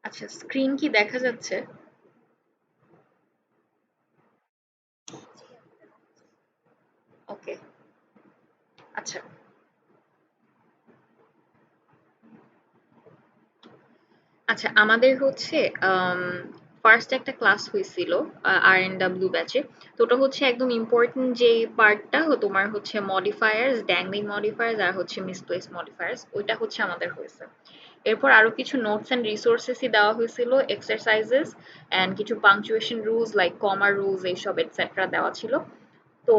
আচ্ছা, স্ক্রিন কি দেখা যাচ্ছে? ওকে। আচ্ছা। আচ্ছা, আমাদের হচ্ছে ফার্স্ট একটা ক্লাস হয়েছিল আর&ডব্লিউ ব্যাচে। তো ওটা হচ্ছে একদম ইম্পর্টেন্ট যে পার্টটা তোমার হচ্ছে মডিফায়ার্স, ড্যাংলিং মডিফায়ার্স আর হচ্ছে মিসপ্লেস মডিফায়ার্স, ওইটা হচ্ছে আমাদের হয়েছে। এরপর আরো কিছু নোটস এন্ড রিসোর্সেসই দেওয়া হয়েছিল, এক্সারসাইজেস এন্ড কিছু পাংচুয়েশন রুলস লাইক কমা রুলস এইসব এটসেট্রা দেওয়া ছিল। তো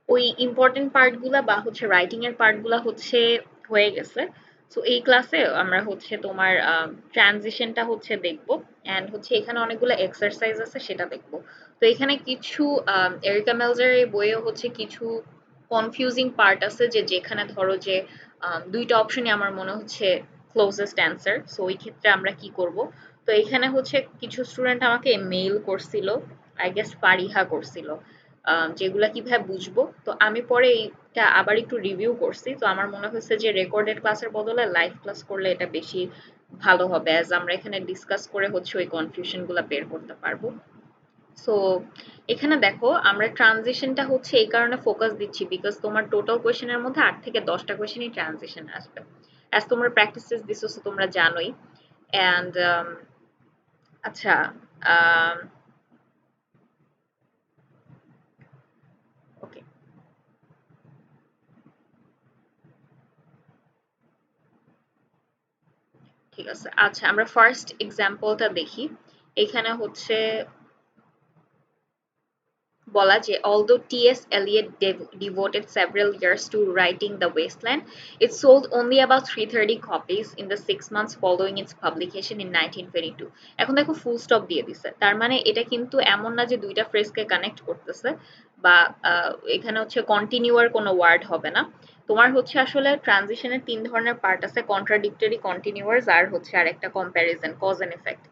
ওই ইম্পর্টেন্ট পার্টগুলা বা হচ্ছে রাইটিং এর পার্টগুলা হচ্ছে হয়ে গেছে। সো এই ক্লাসে আমরা হচ্ছে তোমার ট্রানজিশনটা হচ্ছে দেখবো, এন্ড হচ্ছে এখানে অনেকগুলো এক্সারসাইজ আছে সেটা দেখবো। তো এখানে কিছু এরিকা মেলজার এই বইয়ে হচ্ছে কিছু কনফিউজিং পার্ট আছে, যে যেখানে ধরো যে দুইটা অপশনই আমার মনে হচ্ছে ক্লোজেস্ট অ্যান্সার, সো ওই ক্ষেত্রে আমরা কি করব। তো এখানে হচ্ছে কিছু স্টুডেন্ট আমাকে মেইল করছিল, আই গেস ফারিহা করছিল, যেগুলা কিভাবে বুঝবো। তো আমি পরে এইটা আবার একটু রিভিউ করছি, তো আমার মনে হয়েছে যে রেকর্ডেড ক্লাসের বদলে লাইভ ক্লাস করলে এটা বেশি ভালো হবে, অ্যাজ আমরা এখানে ডিসকাস করে হচ্ছে ওই কনফিউশন গুলা বের করতে পারবো। সো এখানে দেখো আমরা ট্রানজিশনটা হচ্ছে এই কারণে ফোকাস দিচ্ছি, বিকজ তোমার টোটাল কোয়েশ্চেনের মধ্যে 8 থেকে 10টা কোয়েশ্চেনই ট্রানজিশন আসবে, অ্যাজ তোমরা প্র্যাকটিসেস দিছো তোমরা জানোই। অ্যান্ড আচ্ছা, ওকে, ঠিক আছে। আচ্ছা, আমরা ফার্স্ট এক্সাম্পলটা দেখি। এখানে হচ্ছে বলা যে although T.S. Eliot devoted several years to writing The Wasteland, it sold only about 330 copies in the 6 months following its publication in 1922. এখন দেখো ফুল স্টপ দিয়ে দিছে, তার মানে এটা কিন্তু এমন না যে দুইটা ফ্রেজকে কানেক্ট করতেছে বা এখানে হচ্ছে কন্টিনিউয়ার কোনো ওয়ার্ড হবে না। তোমার হচ্ছে আসলে ট্রানজিশনের তিন ধরনের পার্ট আছে, কন্ট্রাডিক্টরি, কন্টিনিউয়াস আর হচ্ছে আরেকটা comparison, cause and effect.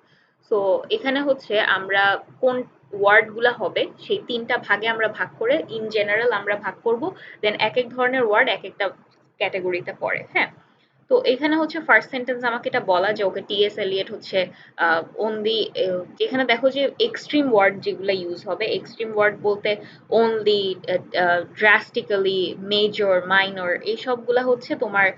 So এখানে হচ্ছে আমরা কোন ওয়ার্ড গুলা হবে সেই তিনটা ভাগে আমরা ভাগ করে ইন জেনারেল আমরা ভাগ করব, দেন এক এক ধরনের ওয়ার্ড এক একটা ক্যাটাগরিতে পড়ে। হ্যাঁ, তো এখানে হচ্ছে ফার্স্ট সেন্টেন্স আমাকে এটা বলা যে ওকে টি.এস. এলিয়ট হচ্ছে অনলি, যেখানে দেখো যে এক্সট্রিম ওয়ার্ড যেগুলো ইউজ হবে, এক্সট্রিম ওয়ার্ড বলতে অনলি, ড্রাস্টিক্যালি, মেজর, মাইনর, এই সবগুলা হচ্ছে তোমার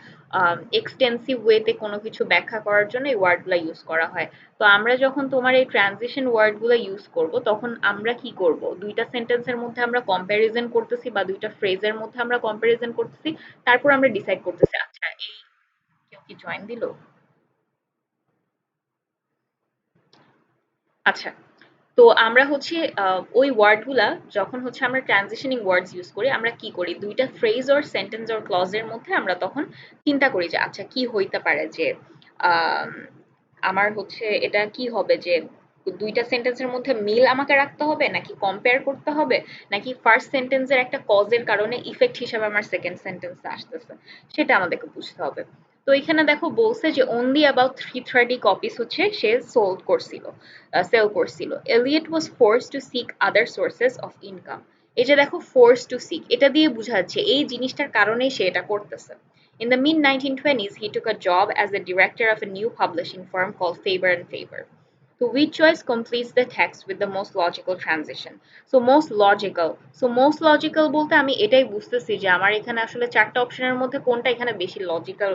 এক্সটেন্সিভ ওয়েতে কোনো কিছু ব্যাখ্যা করার জন্য এই ওয়ার্ডগুলো ইউজ করা হয়। তো আমরা যখন তোমার এই ট্রানজিশন ওয়ার্ডগুলো ইউজ করব, তখন আমরা কি করব, দুইটা সেন্টেন্সের মধ্যে আমরা কম্প্যারিজন করতেছি বা দুইটা ফ্রেজের মধ্যে আমরা কম্প্যারিজন করতেছি, তারপর আমরা ডিসাইড করতেছি আচ্ছা এই, কেউ কি জয়েন দিল? আচ্ছা, তো আমরা হচ্ছে ওই ওয়ার্ডগুলা যখন হচ্ছে আমরা ট্রানজিশনিং ওয়ার্ডস ইউজ করি, আমরা কি করি, দুইটা ফ্রেজ অর সেন্টেন্স অর ক্লজের মধ্যে আমরা তখন চিন্তা করি যে আচ্ছা কি হইতে পারে, যে আম, আমার হচ্ছে এটা কি হবে, যে দুইটা সেন্টেন্সের মধ্যে মিল আমাকে রাখতে হবে, নাকি কম্পেয়ার করতে হবে, নাকি ফার্স্ট সেন্টেন্সের একটা কজের কারণে ইফেক্ট হিসেবে আমার সেকেন্ড সেন্টেন্স আসতেছে, সেটা আমাদেরকে বুঝতে হবে। তো এখানে দেখো বলছে যে অনলি অ্যাবাউট 330 কপিস হচ্ছে সে সোল্ড করছিল, সেল করছিল। Elliot was force to seek other sources of income. এই যে দেখো ফোর্স টু সিক, এটা দিয়ে বোঝাচ্ছে এই জিনিসটার কারণেই সে এটা করতেছে। In the mid 1920s, he took a job as the director of a new publishing firm called Faber and Faber. So which choice completes the text with the most logical transition? So most logical. So most logical বলতে আমি এটাই বুঝতেছি যে আমার এখানে আসলে চারটা অপশনের মধ্যে কোনটা এখানে বেশি লজিক্যাল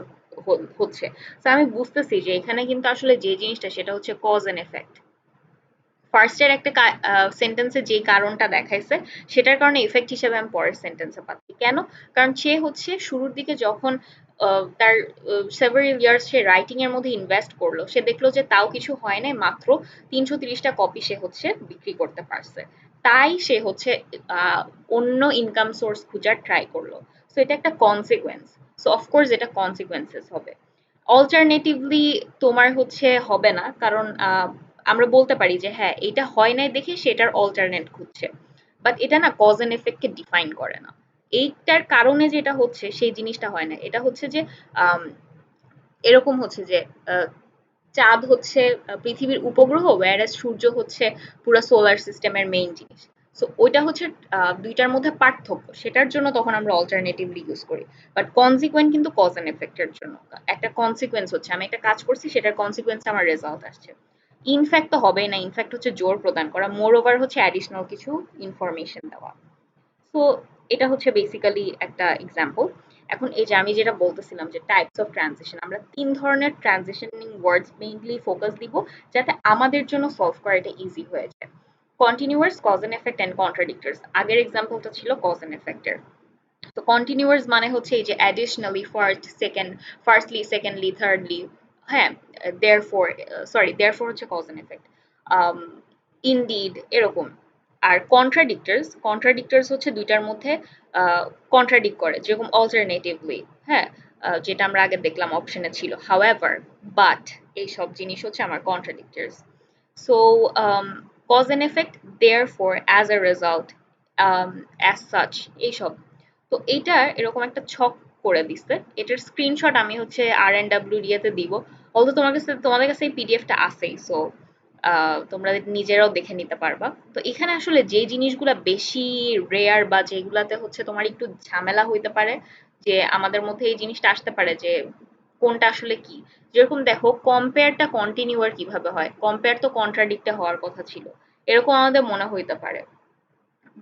হচ্ছে। তো আমি বুঝতেছি যে এখানে কিন্তু আসলে যে জিনিসটা সেটা হচ্ছে কজ এন্ড এফেক্ট। ফার্স্টের একটা সেন্টেন্সে যে কারণটা দেখাইছে সেটার কারণে ইফেক্ট হিসেবে আমি পরের সেন্টেন্সে পাচ্ছি। কেন? কারণ সে হচ্ছে শুরুর দিকে যখন তার সেভারাল ইয়ার্স সে রাইটিং এর মধ্যে ইনভেস্ট করলো, সে দেখলো যে তাও কিছু হয় নাই, মাত্র 330টা কপি সে হচ্ছে বিক্রি করতে পারছে। তাই সে হচ্ছে আহ, অন্য ইনকাম সোর্স খোঁজার ট্রাই করলো। সো এটা একটা কনসিকুয়েন্স। সো অফকোর্স এটা কনসিকুয়েন্সেস হবে। অল্টারনেটিভলি তোমার হচ্ছে হবে না, কারণ আমরা বলতে পারি যে হ্যাঁ এটা হয় নাই দেখে সেটার অল্টারনেট খুঁজছে, বাট এটা না কজ এন্ড এফেক্টকে ডিফাইন করে না। এইটার কারণে যেটা হচ্ছে সেই জিনিসটা হয় না, এটা হচ্ছে যে আম, এরকম হচ্ছে যে আহ, চাঁদ হচ্ছে পৃথিবীর উপগ্রহ, whereas সূর্য হচ্ছে পুরো সোলার সিস্টেমের মেইন জিনিস। সো ওইটা হচ্ছে দুইটার মধ্যে পার্থক্য, সেটার জন্য তখন আমরা অল্টারনেটিভলি ইউজ করি। বাট কনসিকুয়েন্ট কিন্তু কজ এন্ড এফেক্টের জন্য, একটা কনসিকুয়েন্স হচ্ছে আমি একটা কাজ করছি, সেটার কনসিকুয়েন্স আমার রেজাল্ট আসছে। ইনফ্যাক্ট তো হবেই না, ইনফ্যাক্ট হচ্ছে জোর প্রদান করা, মোর ওভার হচ্ছে অ্যাডিশনাল কিছু ইনফরমেশন দেওয়া। সো এটা হচ্ছে বেসিক্যালি একটা এক্সাম্পল। এখন এই যে আমি যেটা বলতেছিলাম যে টাইপস অফ ট্রানজিশন, আমরা ৩ ধরনের ট্রানজিশনিং ওয়ার্ডস মেইনলি ফোকাস দিব যাতে আমাদের জন্য সলভ করা এটা ইজি হয়ে যায়। Continuous, cause and effect and contradictors. আগের এক্সাম্পলটা ছিল কজ এন্ড এফেক্টের। তো কন্টিনিউয়াস মানে হচ্ছে এই যে অ্যাডিশনালি, ফার্স্টলি, সেকেন্ডলি, থার্ডলি, হ্যাঁ, দেয়ারফর, দেয়ারফর হচ্ছে কজ এন্ড এফেক্ট, ইনডিড, এরকম। আর কন্ট্রাডিক্টরস হচ্ছে দুইটার মধ্যে কন্ট্রাডিক্ট করে, যেরকম অল্টারনেটিভলি, হ্যাঁ, যেটা আমরা আগে দেখলাম অপশনে ছিল, হাউএভার, বাট, এইসব জিনিস হচ্ছে আমার contradictors. So cause and effect, therefore, as a result, as such, এইসব। তো এইটা এরকম একটা ছক করে দিচ্ছে, এটার স্ক্রিনশট আমি হচ্ছে RNW তে দিব। অলদো তোমাদের কাছে এই পিডিএফটা আছেই, সো তোমরা নিজেরাও দেখে নিতে পারবা। তো এখানে আসলে যে জিনিসগুলা বেশি রেয়ার বা যেগুলাতে হচ্ছে তোমার একটু ঝামেলা হইতে পারে, যে আমাদের মধ্যে এই জিনিসটা আসতে পারে যে কোনটা আসলে কি। যেরকম দেখো, কম্পেয়ারটা কন্টিনিউয়ার কিভাবে হয়, কম্পেয়ার তো কন্ট্রাডিক্টে হওয়ার কথা ছিল, এরকম আমাদের মনে হইতে পারে।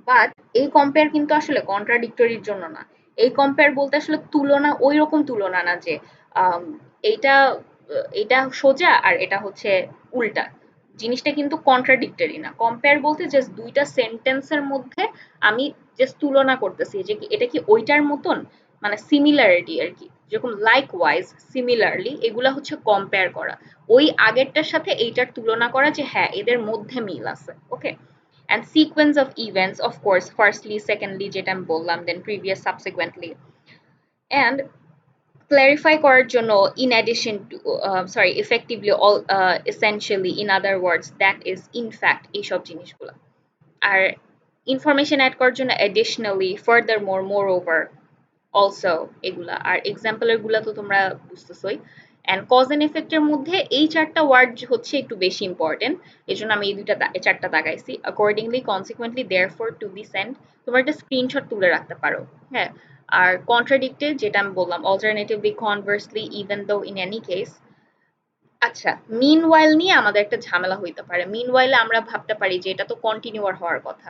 বাট এই কম্পেয়ার কিন্তু আসলে কন্ট্রাডিক্টরির জন্য না। এই কম্পেয়ার বলতে আসলে তুলনা, ওই রকম তুলনা না যে আম, এইটা এটা সোজা আর এটা হচ্ছে উল্টা। জিনিসটা কিন্তু কন্ট্রাডিক্টরি না। কম্পেয়ার বলতে জাস্ট দুইটা সেন্টেন্সের মধ্যে আমি জাস্ট তুলনা করতেছি যে এটা কি ওইটার মতন, মানে সিমিলারিটি আর কি। যেরকম লাইক ওয়াইজ, সিমিলারলি, এগুলা হচ্ছে কম্পেয়ার করা, ওই আগেরটার সাথে এইটার তুলনা করা যে হ্যাঁ এদের মধ্যে মিল আছে। ওকে, and sequence of events, of course, firstly, secondly, যেটা আমি বললাম, then previous, subsequently, and clarify করার জন্য in addition to, effectively, all, essentially, in other words, that is, in fact, এইসব জিনিসগুলো। আর ইনফরমেশন অ্যাড করার জন্য additionally, furthermore, moreover, অলসো, এগুলা। আর এক্সাম্পলের গুলা তো তোমরা বুঝতেছই। অ্যান্ড কজ এন্ড এফেক্টের মধ্যে এই চারটা ওয়ার্ড হচ্ছে একটু বেশি ইম্পর্টেন্ট, এই জন্য আমি এই চারটা দাগাইছি। Accordingly, consequently, therefore, to be sent, তোমরা একটা স্ক্রিনশট তুলে রাখতে পারো। হ্যাঁ, আর কন্ট্রাডিক্টেড যেটা আমি বললাম, alternatively, conversely, even though, in any case. আচ্ছা, মিনওয়াইল নিয়ে আমাদের একটা ঝামেলা হইতে পারে। মিনওয়াইলে আমরা ভাবতে পারি যে এটা তো কন্টিনিউয়ার হওয়ার কথা,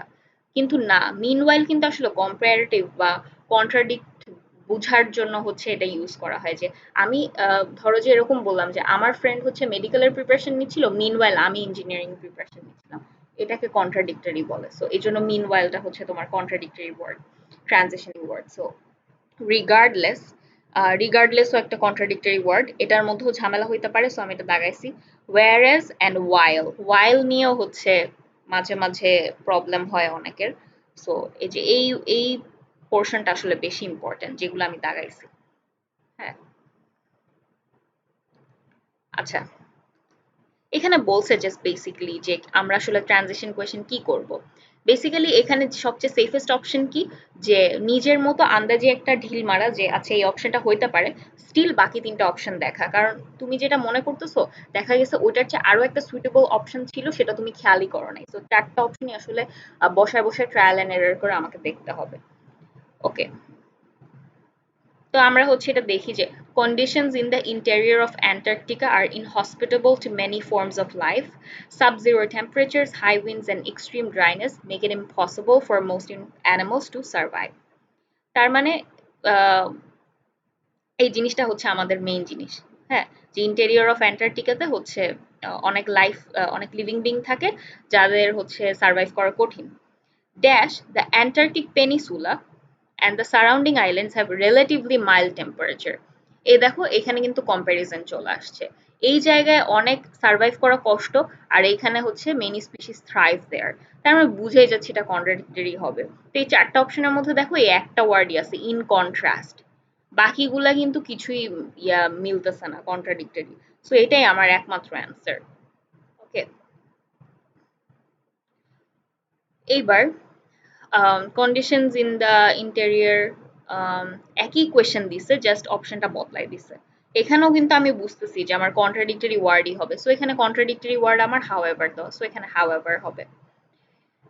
কিন্তু না, মিনওয়াইল কিন্তু আসলে কম্পারেটিভ বা কন্ট্রাডিক্ট বুঝার জন্য হচ্ছে এটা ইউজ করা হয়। যে আমি ধরো যে এরকম বললাম যে আমার ফ্রেন্ড হচ্ছে মেডিকেলের প্রিপারেশন নিচ্ছিল, মিনওয়াইল আমি ইঞ্জিনিয়ারিং প্রিপারেশন নিচ্ছিলাম, এটাকে কন্ট্রাডিক্টরি বলে। সো এই জন্য মিনওয়াইলটা হচ্ছে তোমার contradictory word, transitioning word. So regardless, রিগার্ডলেসও একটা কন্ট্রাডিক্টরি ওয়ার্ড, এটার মধ্যেও ঝামেলা হইতে পারে, সো আমি এটা দাগাইছি। ওয়ারেস অ্যান্ড ওয়াইল, ওয়াইল নিয়েও হচ্ছে মাঝে মাঝে প্রবলেম হয় অনেকের। সো এই যে এই পোর্শনটা আসলে বেশি ইম্পর্টেন্ট, যেগুলো আমি দাগাইছি। হ্যাঁ, আচ্ছা, এখানে বলছে জাস্ট বেসিক্যালি যে আমরা আসলে ট্রানজিশন কোয়েশ্চেন কি করব। বেসিক্যালি এখানে সবচেয়ে সেফেস্ট অপশন কি, যে নিজের মতো আন্দাজে একটা ঢিল মারা যে আচ্ছা এই অপশনটা হইতে পারে, স্টিল বাকি তিনটা অপশন দেখা। কারণ তুমি যেটা মনে করতেছো, দেখা গেছে ওইটার চেয়ে আরো একটা সুইটেবল অপশন ছিল, সেটা তুমি খেয়ালই করো নাই। তো চারটা অপশনই আসলে বসায় বসায় ট্রায়াল এন্ড এরর করে আমাকে দেখতে হবে। ওকে, তো আমরা হচ্ছে এটা দেখি যে conditions in the interior of Antarctica are inhospitable to many forms of life. Sub-zero temperatures, high winds, and extreme dryness make it impossible for most animals to survive. তার মানে আহ, এই জিনিসটা হচ্ছে আমাদের মেইন জিনিস। হ্যাঁ, যে ইন্টেরিয়র অফ অ্যান্টার্কটিকাতে হচ্ছে অনেক লিভিং বিং থাকে যাদের হচ্ছে সার্ভাইভ করা কঠিন। Dash, the Antarctic Peninsula and the surrounding islands have relatively mild temperature. এই দেখো এখানে কিন্তু কম্প্যারিজন চলে আসছে, এই জায়গায় অনেক সার্ভাইভ করা কষ্ট, আর এইখানে হচ্ছে মেনি স্পিসিস থ্রাইভ দেয়ার। তার মানে বুঝেই যাচ্ছে এটা কন্ট্রাডিক্টরি হবে। তো এই চারটা অপশনের মধ্যে দেখো এই একটা ওয়ার্ডই আছে, ইন কন্ট্রাস্ট, বাকিগুলা কিন্তু কিছুই মিলতেছে না, কন্ট্রাডিক্টরি। সো এটাই আমার একমাত্র অ্যান্সার। ওকে, এইবার কন্ডিশনস ইন দ্য ইন্টেরিয়র, একই কোয়েশ্চেন দিছে, জাস্ট অপশনটা বদলাই দিছে। এখানেও কিন্তু আমি বুঝতেছি যে আমার কন্ট্রাডিক্টরি ওয়ার্ডই হবে, সো এখানে কন্ট্রাডিক্টরি ওয়ার্ড আমার হাউএভার দাও, সো এখানে হাউএভার হবে।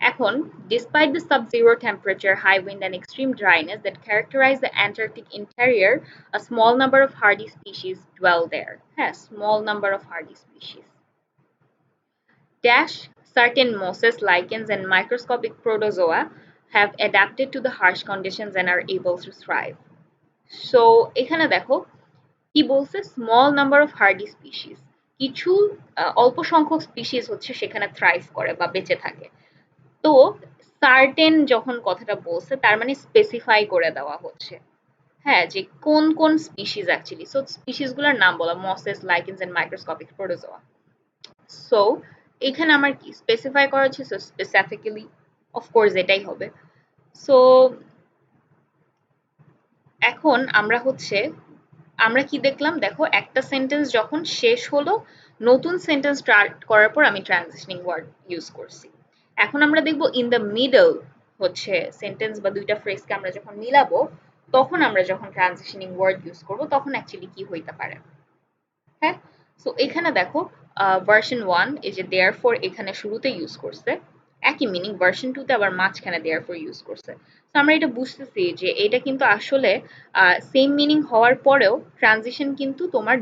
এখন, despite the sub-zero temperature, high wind and extreme dryness that characterize the Antarctic interior, a small number of hardy species dwell there. হ্যাঁ, small number of hardy species. Dash, certain mosses, lichens and microscopic protozoa have adapted to the harsh conditions and are able to thrive. So এখানে দেখো কি বলছে, small number of hardy species, কিছু অল্প সংখ্যক species হচ্ছে সেখানে থ্রাইভ করে বা বেঁচে থাকে। তো সার্টেন যখন কথাটা বলছে তার মানে স্পেসিফাই করে দেওয়া হচ্ছে, হ্যাঁ, যে কোন কোন স্পিসিস অ্যাকচুয়ালি। সো স্পিসিস গুলোর নাম বলা, Moses, লাইকেন্স and microscopic protozoa. So এখানে আমার কি স্পেসিফাই করা হচ্ছে, সো স্পেসিফিক্যালি অফকোর্স এটাই হবে। সো এখন আমরা হচ্ছে আমরা কি দেখলাম, দেখো একটা সেন্টেন্স যখন শেষ হলো, নতুন সেন্টেন্স স্টার্ট করার পর আমি ট্রানজিশনিং ওয়ার্ড ইউজ করছি। এখন আমরা দেখব ইন দ্য মিডল হচ্ছে সেন্টেন্স বা দুইটা ফ্রেজকে আমরা যখন মিলাবো, তখন আমরা যখন ট্রানজিশনিং ওয়ার্ড ইউজ করব তখন অ্যাকচুয়ালি কি হইতে পারে। হ্যাঁ, সো এখানে দেখো ভার্সন 1 এই যে দেয়ারফর এখানে শুরুতে ইউজ করছে, একই মিনিং ভার্সন 2 তে আবার মাঝখানে দেয়ারফর ইউজ করছে। তো আমরা এটা বুঝতেছি যে এটা কিন্তু আসলে সেম মিনিং হওয়ার পরেও ট্রানজিশন কিন্তু তোমার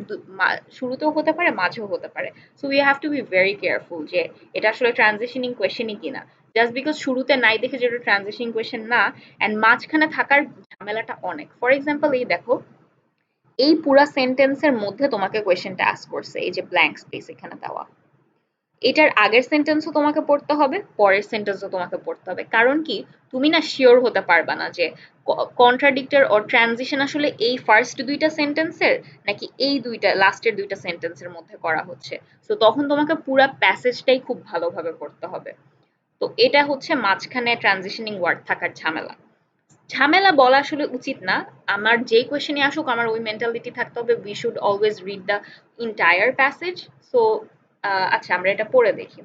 শুরুতেও হতে পারে, মাঝেও হতে পারে। So we have to be very careful যে এটা আসলে ট্রানজিশনিং কোয়েশ্চেনই কিনা। জাস্ট বিকজ শুরুতে নাই দেখে যে এটা ট্রানজিশনিং কোয়েশ্চেন না, এন্ড মাঝখানে থাকার ঝামেলাটা অনেক। ফর এক্সাম্পল এই দেখো, এই পুরা সেন্টেন্সের মধ্যে তোমাকে কোয়েশ্চেনটা আস্ক করছে, এই যে ব্ল্যাঙ্ক স্পেস এখানে দেওয়া, এটার আগের সেন্টেন্সও তোমাকে পড়তে হবে, পরের সেন্টেন্সও তোমাকে পড়তে হবে। কারণ কি, তুমি না শিওর হতে পারবা না যে কন্ট্রাডিক্টর অর ট্রানজিশন আসলে এই ফার্স্ট দুইটা সেন্টেন্সের নাকি এই দুইটা লাস্টের দুইটা সেন্টেন্সের মধ্যে করা হচ্ছে। তো তখন তোমাকে পুরা প্যাসেজটাই খুব ভালোভাবে পড়তে হবে। তো এটা হচ্ছে মাঝখানে ট্রানজিশনিং ওয়ার্ড থাকার ঝামেলা। ঝামেলা বলা আসলে উচিত না। আমার যেই কোয়েশ্চেনই আসুক আমার ওই মেন্টালিটি থাকতে হবে, we should always read the entire passage. So আচ্ছা আমরা এটা পড়ে দেখি।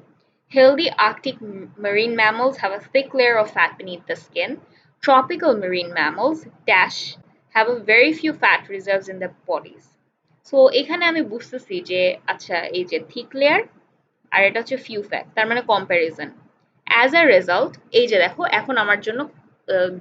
Healthy Arctic marine mammals have a thick layer of fat beneath the skin. Tropical marine mammals dash have a very few fat reserves in their bodies. So এখানে আমি বুঝতেছি যে আচ্ছা এই যে থিক লেয়ার আর এটা হচ্ছে ফিউ ফ্যাট, তার মানে কম্প্যারিজন। অ্যাজ আ রেজাল্ট এই যে দেখো এখন আমার জন্য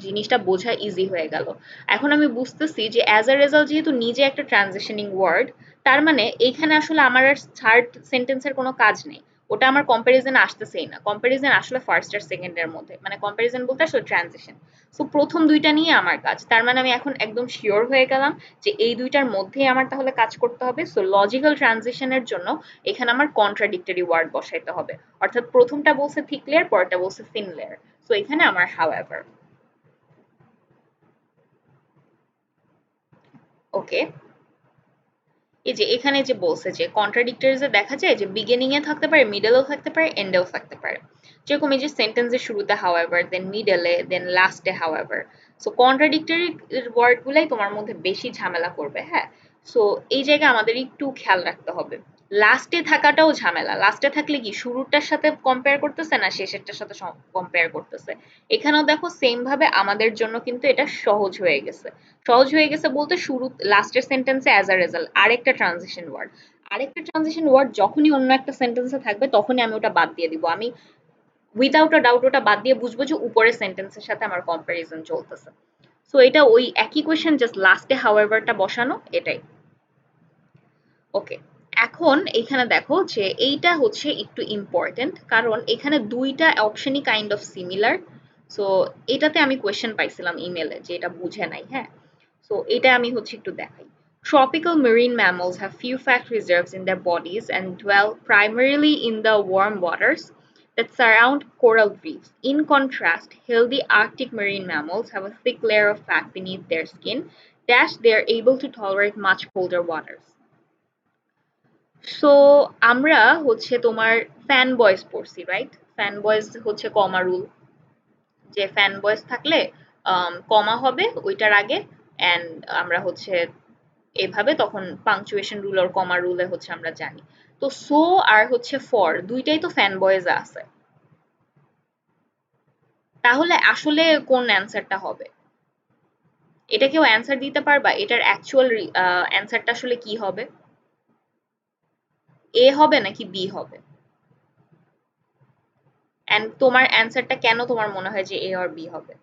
জিনিসটা বোঝা ইজি হয়ে গেল। এখন আমি বুঝতেছি যে অ্যাজ আ রেজাল্ট যেহেতু নিজে একটা ট্রানজিশনিং ওয়ার্ড, তার মানে এইখানে আসলে আমার আর থার্ড সেন্টেন্সের কোনো কাজ নেই। ওটা আমার কম্প্যারিজন আসতেছেই না, কম্প্যারিজন আসলে ফার্স্ট আর সেকেন্ডের মধ্যে, মানে কম্প্যারিজন বলতে আসলে ট্রানজিশন। সো প্রথম দুইটা নিয়ে আমার কাজ, তার মানে আমি এখন একদম শিওর হয়ে গেলাম যে এই দুইটার মধ্যেই আমার তাহলে কাজ করতে হবে। সো লজিক্যাল ট্রানজিশনের জন্য এখানে আমার কন্ট্রাডিক্টরি ওয়ার্ড বসাইতে হবে, অর্থাৎ প্রথমটা বলছে থিক লেয়ার, পরেরটা বলছে থিন লেয়ার। সো এখানে আমার হাউএভার। ওকে, এই যে এখানে যে বলছে যে কন্ট্রাডিক্টরিজ এ দেখা যায় যে বিগিনিং এ থাকতে পারে, মিডলেও থাকতে পারে, এন্ডেও থাকতে পারে। যেরকম এই যে সেন্টেন্সের শুরুতে হাউএভার, দেন মিডলে, দেন লাস্টে হাউএভার। সো কন্ট্রাডিক্টরি ওয়ার্ড গুলাই তোমার মধ্যে বেশি ঝামেলা করবে। হ্যাঁ, সো এই জায়গায় আমাদের একটু খেয়াল রাখতে হবে। লাস্টে থাকাটাও ঝামেলা, লাস্টে থাকলে কি শুরুটার সাথে কম্পেয়ার করতেছে না শেষেরটার সাথে কম্পেয়ার করতেছে। এখানেও দেখো সেম ভাবে আমাদের জন্য কিন্তু এটা সহজ হয়ে গেছে। সহজ হয়ে গেছে বলতে শুরু লাস্টের সেন্টেন্সে অ্যাজ আ রেজাল্ট আরেকটা ট্রানজিশন ওয়ার্ড, আরেকটা ট্রানজিশন ওয়ার্ড যখনই অন্য একটা সেন্টেন্সে থাকবে তখনই আমি ওটা বাদ দিয়ে দিব। আমি উইদাউট আ ডাউট ওটা বাদ দিয়ে বুঝবো যে উপরের সেন্টেন্সের সাথে আমার কম্পারিজন চলতেছে। সো এটা ওই একই কোয়েশ্চেন, জাস্ট লাস্টে হাউএভারটা বসানো, এটাই। ওকে, এখন এইখানে দেখো যে এইটা হচ্ছে একটু ইম্পর্টেন্ট, কারণ এখানে দুইটা অপশনই কাইন্ড অফ সিমিলার। সো এটাতে আমি কোয়েশ্চেন পাইছিলাম ইমেলে যে এটা বুঝে নাই। হ্যাঁ, সো এটা আমি হচ্ছে একটু দেখাই। Tropical marine mammals have few fat reserves in their bodies and dwell primarily in the warm waters that surround coral reefs. In contrast, healthy Arctic marine mammals have a thick layer of fat beneath their skin, dash they are able to tolerate much colder waters. So আমরা হচ্ছে তোমার fan boys পড়ছি, right? Fan boys হচ্ছে কমা rule, যে fan boys থাকলে কমা হবে ওইটার আগে, এন্ড আমরা হচ্ছে এভাবে তখন পাংচুয়েশন রুল আর কমা রুলে হচ্ছে আমরা জানি। তো সো আর হচ্ছে ফর দুইটাই তো ফ্যান বয়েজ আছে, তাহলে আসলে কোন অ্যান্সারটা হবে? এটা কেউ অ্যান্সার দিতে পারবা? এটার অ্যাকচুয়াল অ্যান্সারটা আসলে কি হবে? এ হবে নাকি বি হবে? এন্ড তোমার অ্যান্সারটা কেন তোমার মনে হয় যে এ অর বি হবে?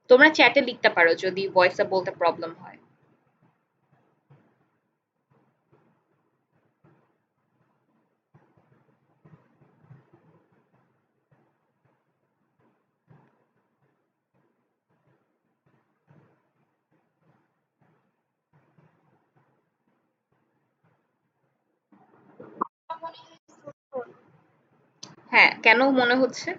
তোমরা চ্যাটে লিখতে পারো যদি ভয়েসে বলতে প্রবলেম হয়। হ্যাঁ, কেন মনে হচ্ছে?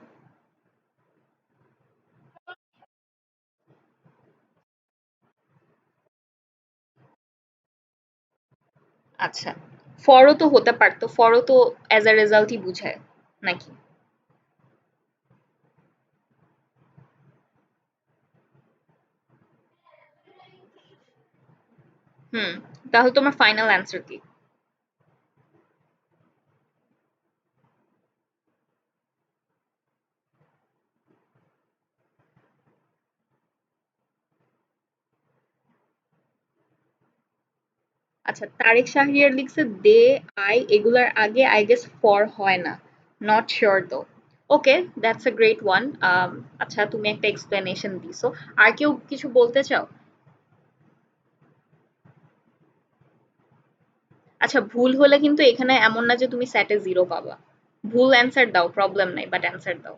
আচ্ছা, ফরও তো হতে পারতো, ফরও তো অ্যাজ আ রেজাল্টই বুঝায় নাকি? হুম, তাহলে তোমার ফাইনাল অ্যান্সার কি? আচ্ছা, তারেক শাহরিয়ার লিখছে দে, আই এগুলার আগে আই গেস ফর হয় না। নট শিওর তো। ওকে, দ্যাটস আ গ্রেট ওয়ান। আচ্ছা, তুমি একটা এক্সপ্লেনেশন দিছো। আর কেউ কিছু বলতে চাও? আচ্ছা, ভুল হলে কিন্তু এখানে এমন না যে তুমি স্যাটে 0 পাবা। ভুল অ্যান্সার দাও, প্রবলেম নাই, বাট অ্যান্সার দাও।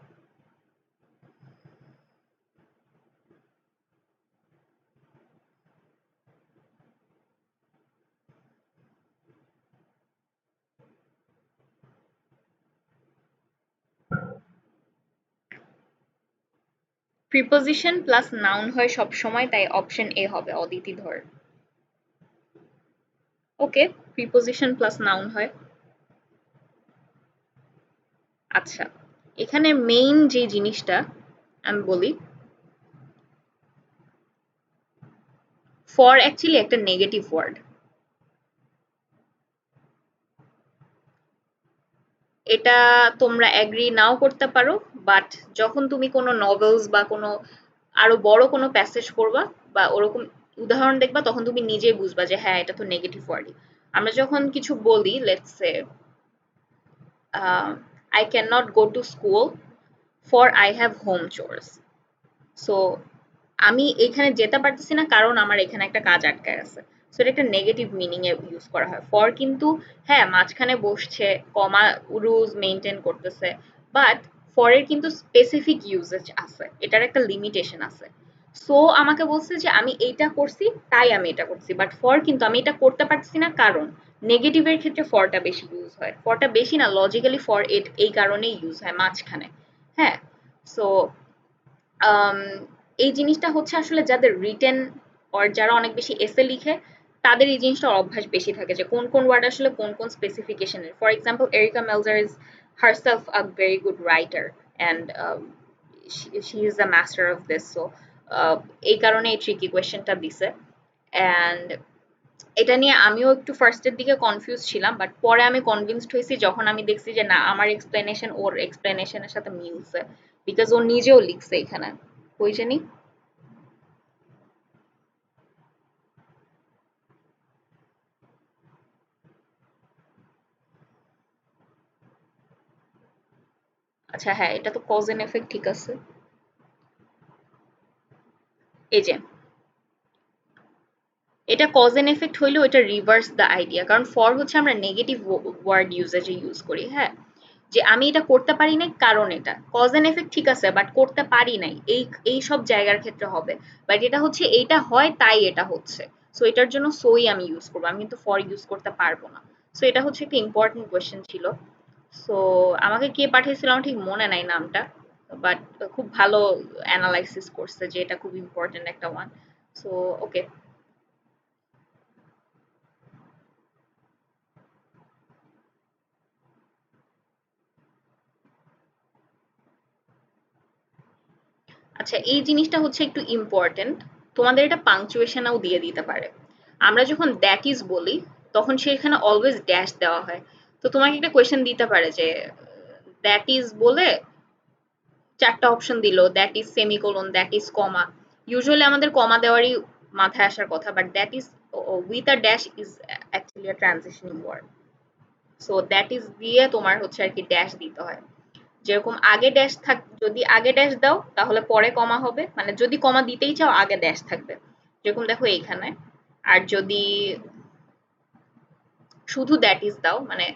প্রিপোজিশন প্লাস নাউন হয় সবসময়, তাই অপশন এ হবে অদিতি ধর। ওকে, প্রিপোজিশন প্লাস নাউন হয়। আচ্ছা, এখানে মেইন যে জিনিসটা আমি বলি, ফর অ্যাকচুয়ালি একটা নেগেটিভ ওয়ার্ড। এটা তোমরা এগ্রি নাও করতে পারো, বাট যখন তুমি কোনো নভেলস বা কোনো আরো বড় কোনো প্যাসেজ পড়বা বা ওরকম উদাহরণ দেখবা, তখন তুমি নিজেই বুঝবা যে হ্যাঁ, এটা তো নেগেটিভ ওয়ার্ডই। আমরা যখন কিছু বলি, let's say I can not go to school for I have home chores. So আমি এখানে যেতে পারতেছি না কারণ আমার এখানে একটা কাজ আটকায় আছে। সো এটা একটা নেগেটিভ মিনিং এ ইউজ করা হয়। ফর কিন্তু হ্যাঁ মাঝখানে বসছে, কমা রুলস মেনটেন করতেছে, বাট ফর এর কিন্তু স্পেসিফিক ইউজেজ আছে, এটার একটা লিমিটেশন আছে। সো আমাকে বলছে যে আমি এইটা করছি তাই আমি এটা করছি, বাট ফর কিন্তু আমি এটা করতে পারছি না কারণ নেগেটিভের ক্ষেত্রে ফরটা বেশি ইউজ হয়। ফরটা বেশি না, লজিক্যালি ফর এট এই কারণেই ইউজ হয় মাঝখানে। হ্যাঁ, সো আম, এই জিনিসটা হচ্ছে আসলে যাদের রিটেন অর যারা অনেক বেশি এসে লিখে, তাদের এই জিনিসটার অভ্যাস বেশি থাকে যে কোন কোন ওয়ার্ড আসলে কোন কোন স্পেসিফিকেশনের। For example, Erica Meltzer is herself a very good writer and she is the master of this. So এই কারণে এই ট্রিকি কোয়েশ্চেনটা দিছে। অ্যান্ড এটা নিয়ে আমিও একটু ফার্স্টের দিকে কনফিউজ ছিলাম, বাট পরে আমি কনভিন্সড হয়েছি যখন আমি দেখছি যে না, আমার এক্সপ্লেনেশন ওর এক্সপ্লেনেশনের সাথে মিলছে, বিকজ ও নিজেও লিখছে এখানে। কই জানি। আচ্ছা হ্যাঁ, এটা তো কজ এন্ড এফেক্ট ঠিক আছে। এই যে এটা কজ এন্ড এফেক্ট হইলেও এটা রিভার্স দ্য আইডিয়া, কারণ ফর হচ্ছে আমরা নেগেটিভ ওয়ার্ড ইউজেজে ইউজ করি। হ্যাঁ, যে আমি এটা করতে পারি নাই কারণ এটা কজ এন্ড এফেক্ট ঠিক আছে, বাট করতে পারি নাই এই এই সব জায়গার ক্ষেত্রে হবে। বাট এটা হচ্ছে এইটা হয় তাই এটা হচ্ছে। সো এটার জন্য সই আমি ইউজ করবো, আমি কিন্তু ফর ইউজ করতে পারবো না। সো এটা হচ্ছে একটা ইম্পর্টেন্ট কোয়েশ্চেন ছিল। সো আমাকে কে পাঠিয়েছিল আমার ঠিক মনে নাই নামটা, বাট খুব ভালো অ্যানালাইসিস করছে যে এটা খুব ইম্পর্টেন্ট একটা ওয়ান। So okay. আচ্ছা, এই জিনিসটা হচ্ছে একটু ইম্পর্টেন্ট। তোমাদের এটা পাংচুয়েশনও দিয়ে দিতে পারে। আমরা যখন দ্যাট ইজ বলি তখন সেখানে অলওয়েজ ড্যাশ দেওয়া হয়। তো তোমাকে একটা কোয়েশ্চেন দিতে পারে যে দ্যাট ইজ বলে চারটা অপশন দিল, that is semicolon, that is comma. Usually আমাদের কমা দেওয়ারই মাথায় আসার কথা, but that is with a dash is actually a transitioning word. So that is দিয়ে তোমার হচ্ছে আর কি ড্যাশ দিতে হয়। যেরকম আগে ড্যাশ থাক, যদি আগে ড্যাশ দাও তাহলে পরে কমা হবে, মানে যদি কমা দিতেই চাও আগে ড্যাশ থাকবে, যেরকম দেখো এইখানে। আর যদি শুধু দ্যাট ইজ দাও মানে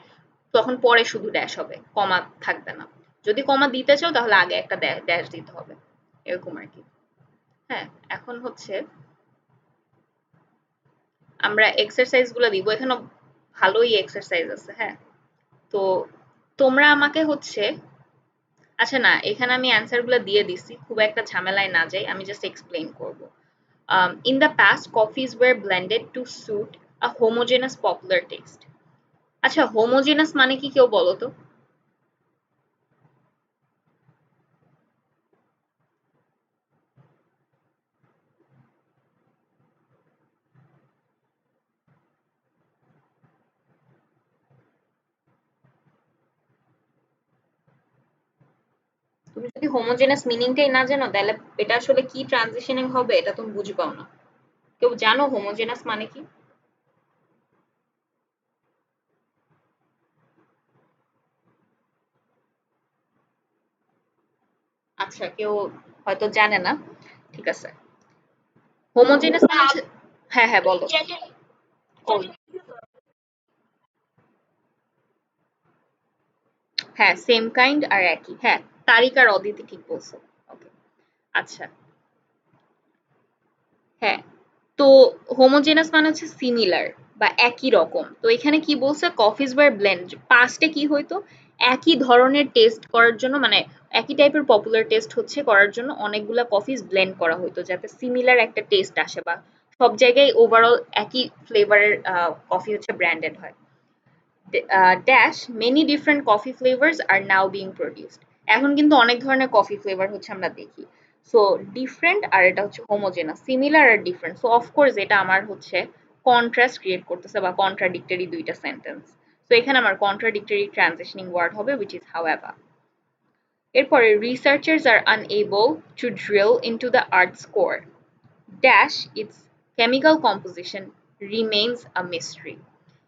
তখন পরে শুধু ড্যাশ হবে, কমা থাকবে না। যদি কমা দিতে চাও তাহলে আগে একটা ড্যাশ দিতে হবে, এরকম আর কি। হ্যাঁ, এখন হচ্ছে আমরা এক্সারসাইজ গুলো দিব, এখানে ভালোই এক্সারসাইজ আছে। হ্যাঁ, তো তোমরা আমাকে হচ্ছে, আচ্ছা না, এখানে আমি অ্যান্সার গুলো দিয়ে দিছি, খুব একটা ঝামেলায় না যাই, আমি জাস্ট এক্সপ্লেইন করব। In the past, coffees were blended to suit a homogeneous popular taste. আচ্ছা, হোমোজেনাস মানে কি কেউ বলো তো? তুমি যদি হোমোজেনাস মিনিংটাই না জানো তাহলে এটা আসলে কি ট্রানজিশনিং হবে এটা তুমি বুঝবাও না। কেউ জানো হোমোজেনাস মানে কি? আচ্ছা, কেউ হয়তো জানে না, ঠিক আছে। হোমোজেনাস মানে হচ্ছে, হ্যাঁ হ্যাঁ বলো। হ্যাঁ, সেম কাইন্ড আর একই, হ্যাঁ। তারিক আর অদিতি ঠিক বলছো। ওকে, আচ্ছা। হ্যাঁ, তো হোমোজেনাস মানে হচ্ছে সিমিলার বা একই রকম। তো এখানে কি বলছে, কফিজ ওয়্যার ব্লেন্ড, পাস্টে কি হইতো, একই ধরনের টেস্ট করার জন্য, মানে একই টাইপের পপুলার টেস্ট হচ্ছে করার জন্য অনেকগুলা কফিজ ব্লেন্ড করা হইতো যাতে সিমিলার একটা টেস্ট আসে বা সব জায়গায় ওভারঅল একই ফ্লেভারের কফি হচ্ছে ব্র্যান্ডেড হয়। Dash many different coffee flavours are now being produced. এখন কিন্তু অনেক ধরনের কফি ফ্লেভার হচ্ছে আমরা দেখি। সো ডিফারেন্ট আর এটা হচ্ছে হোমোজেনাস, সিমিলার আর ডিফারেন্ট। সো অফকোর্স এটা আমার হচ্ছে কন্ট্রাস্ট ক্রিয়েট করতেছে বা কন্ট্রাডিক্টরি দুইটা সেন্টেন্স। তো এখানে আমার কন্ট্রাডিক্টরি ট্রানজিশনিং ওয়ার্ড হবে which is however. এরপরে researchers are unable to drill into the earths core dash it's chemical composition remains a mystery.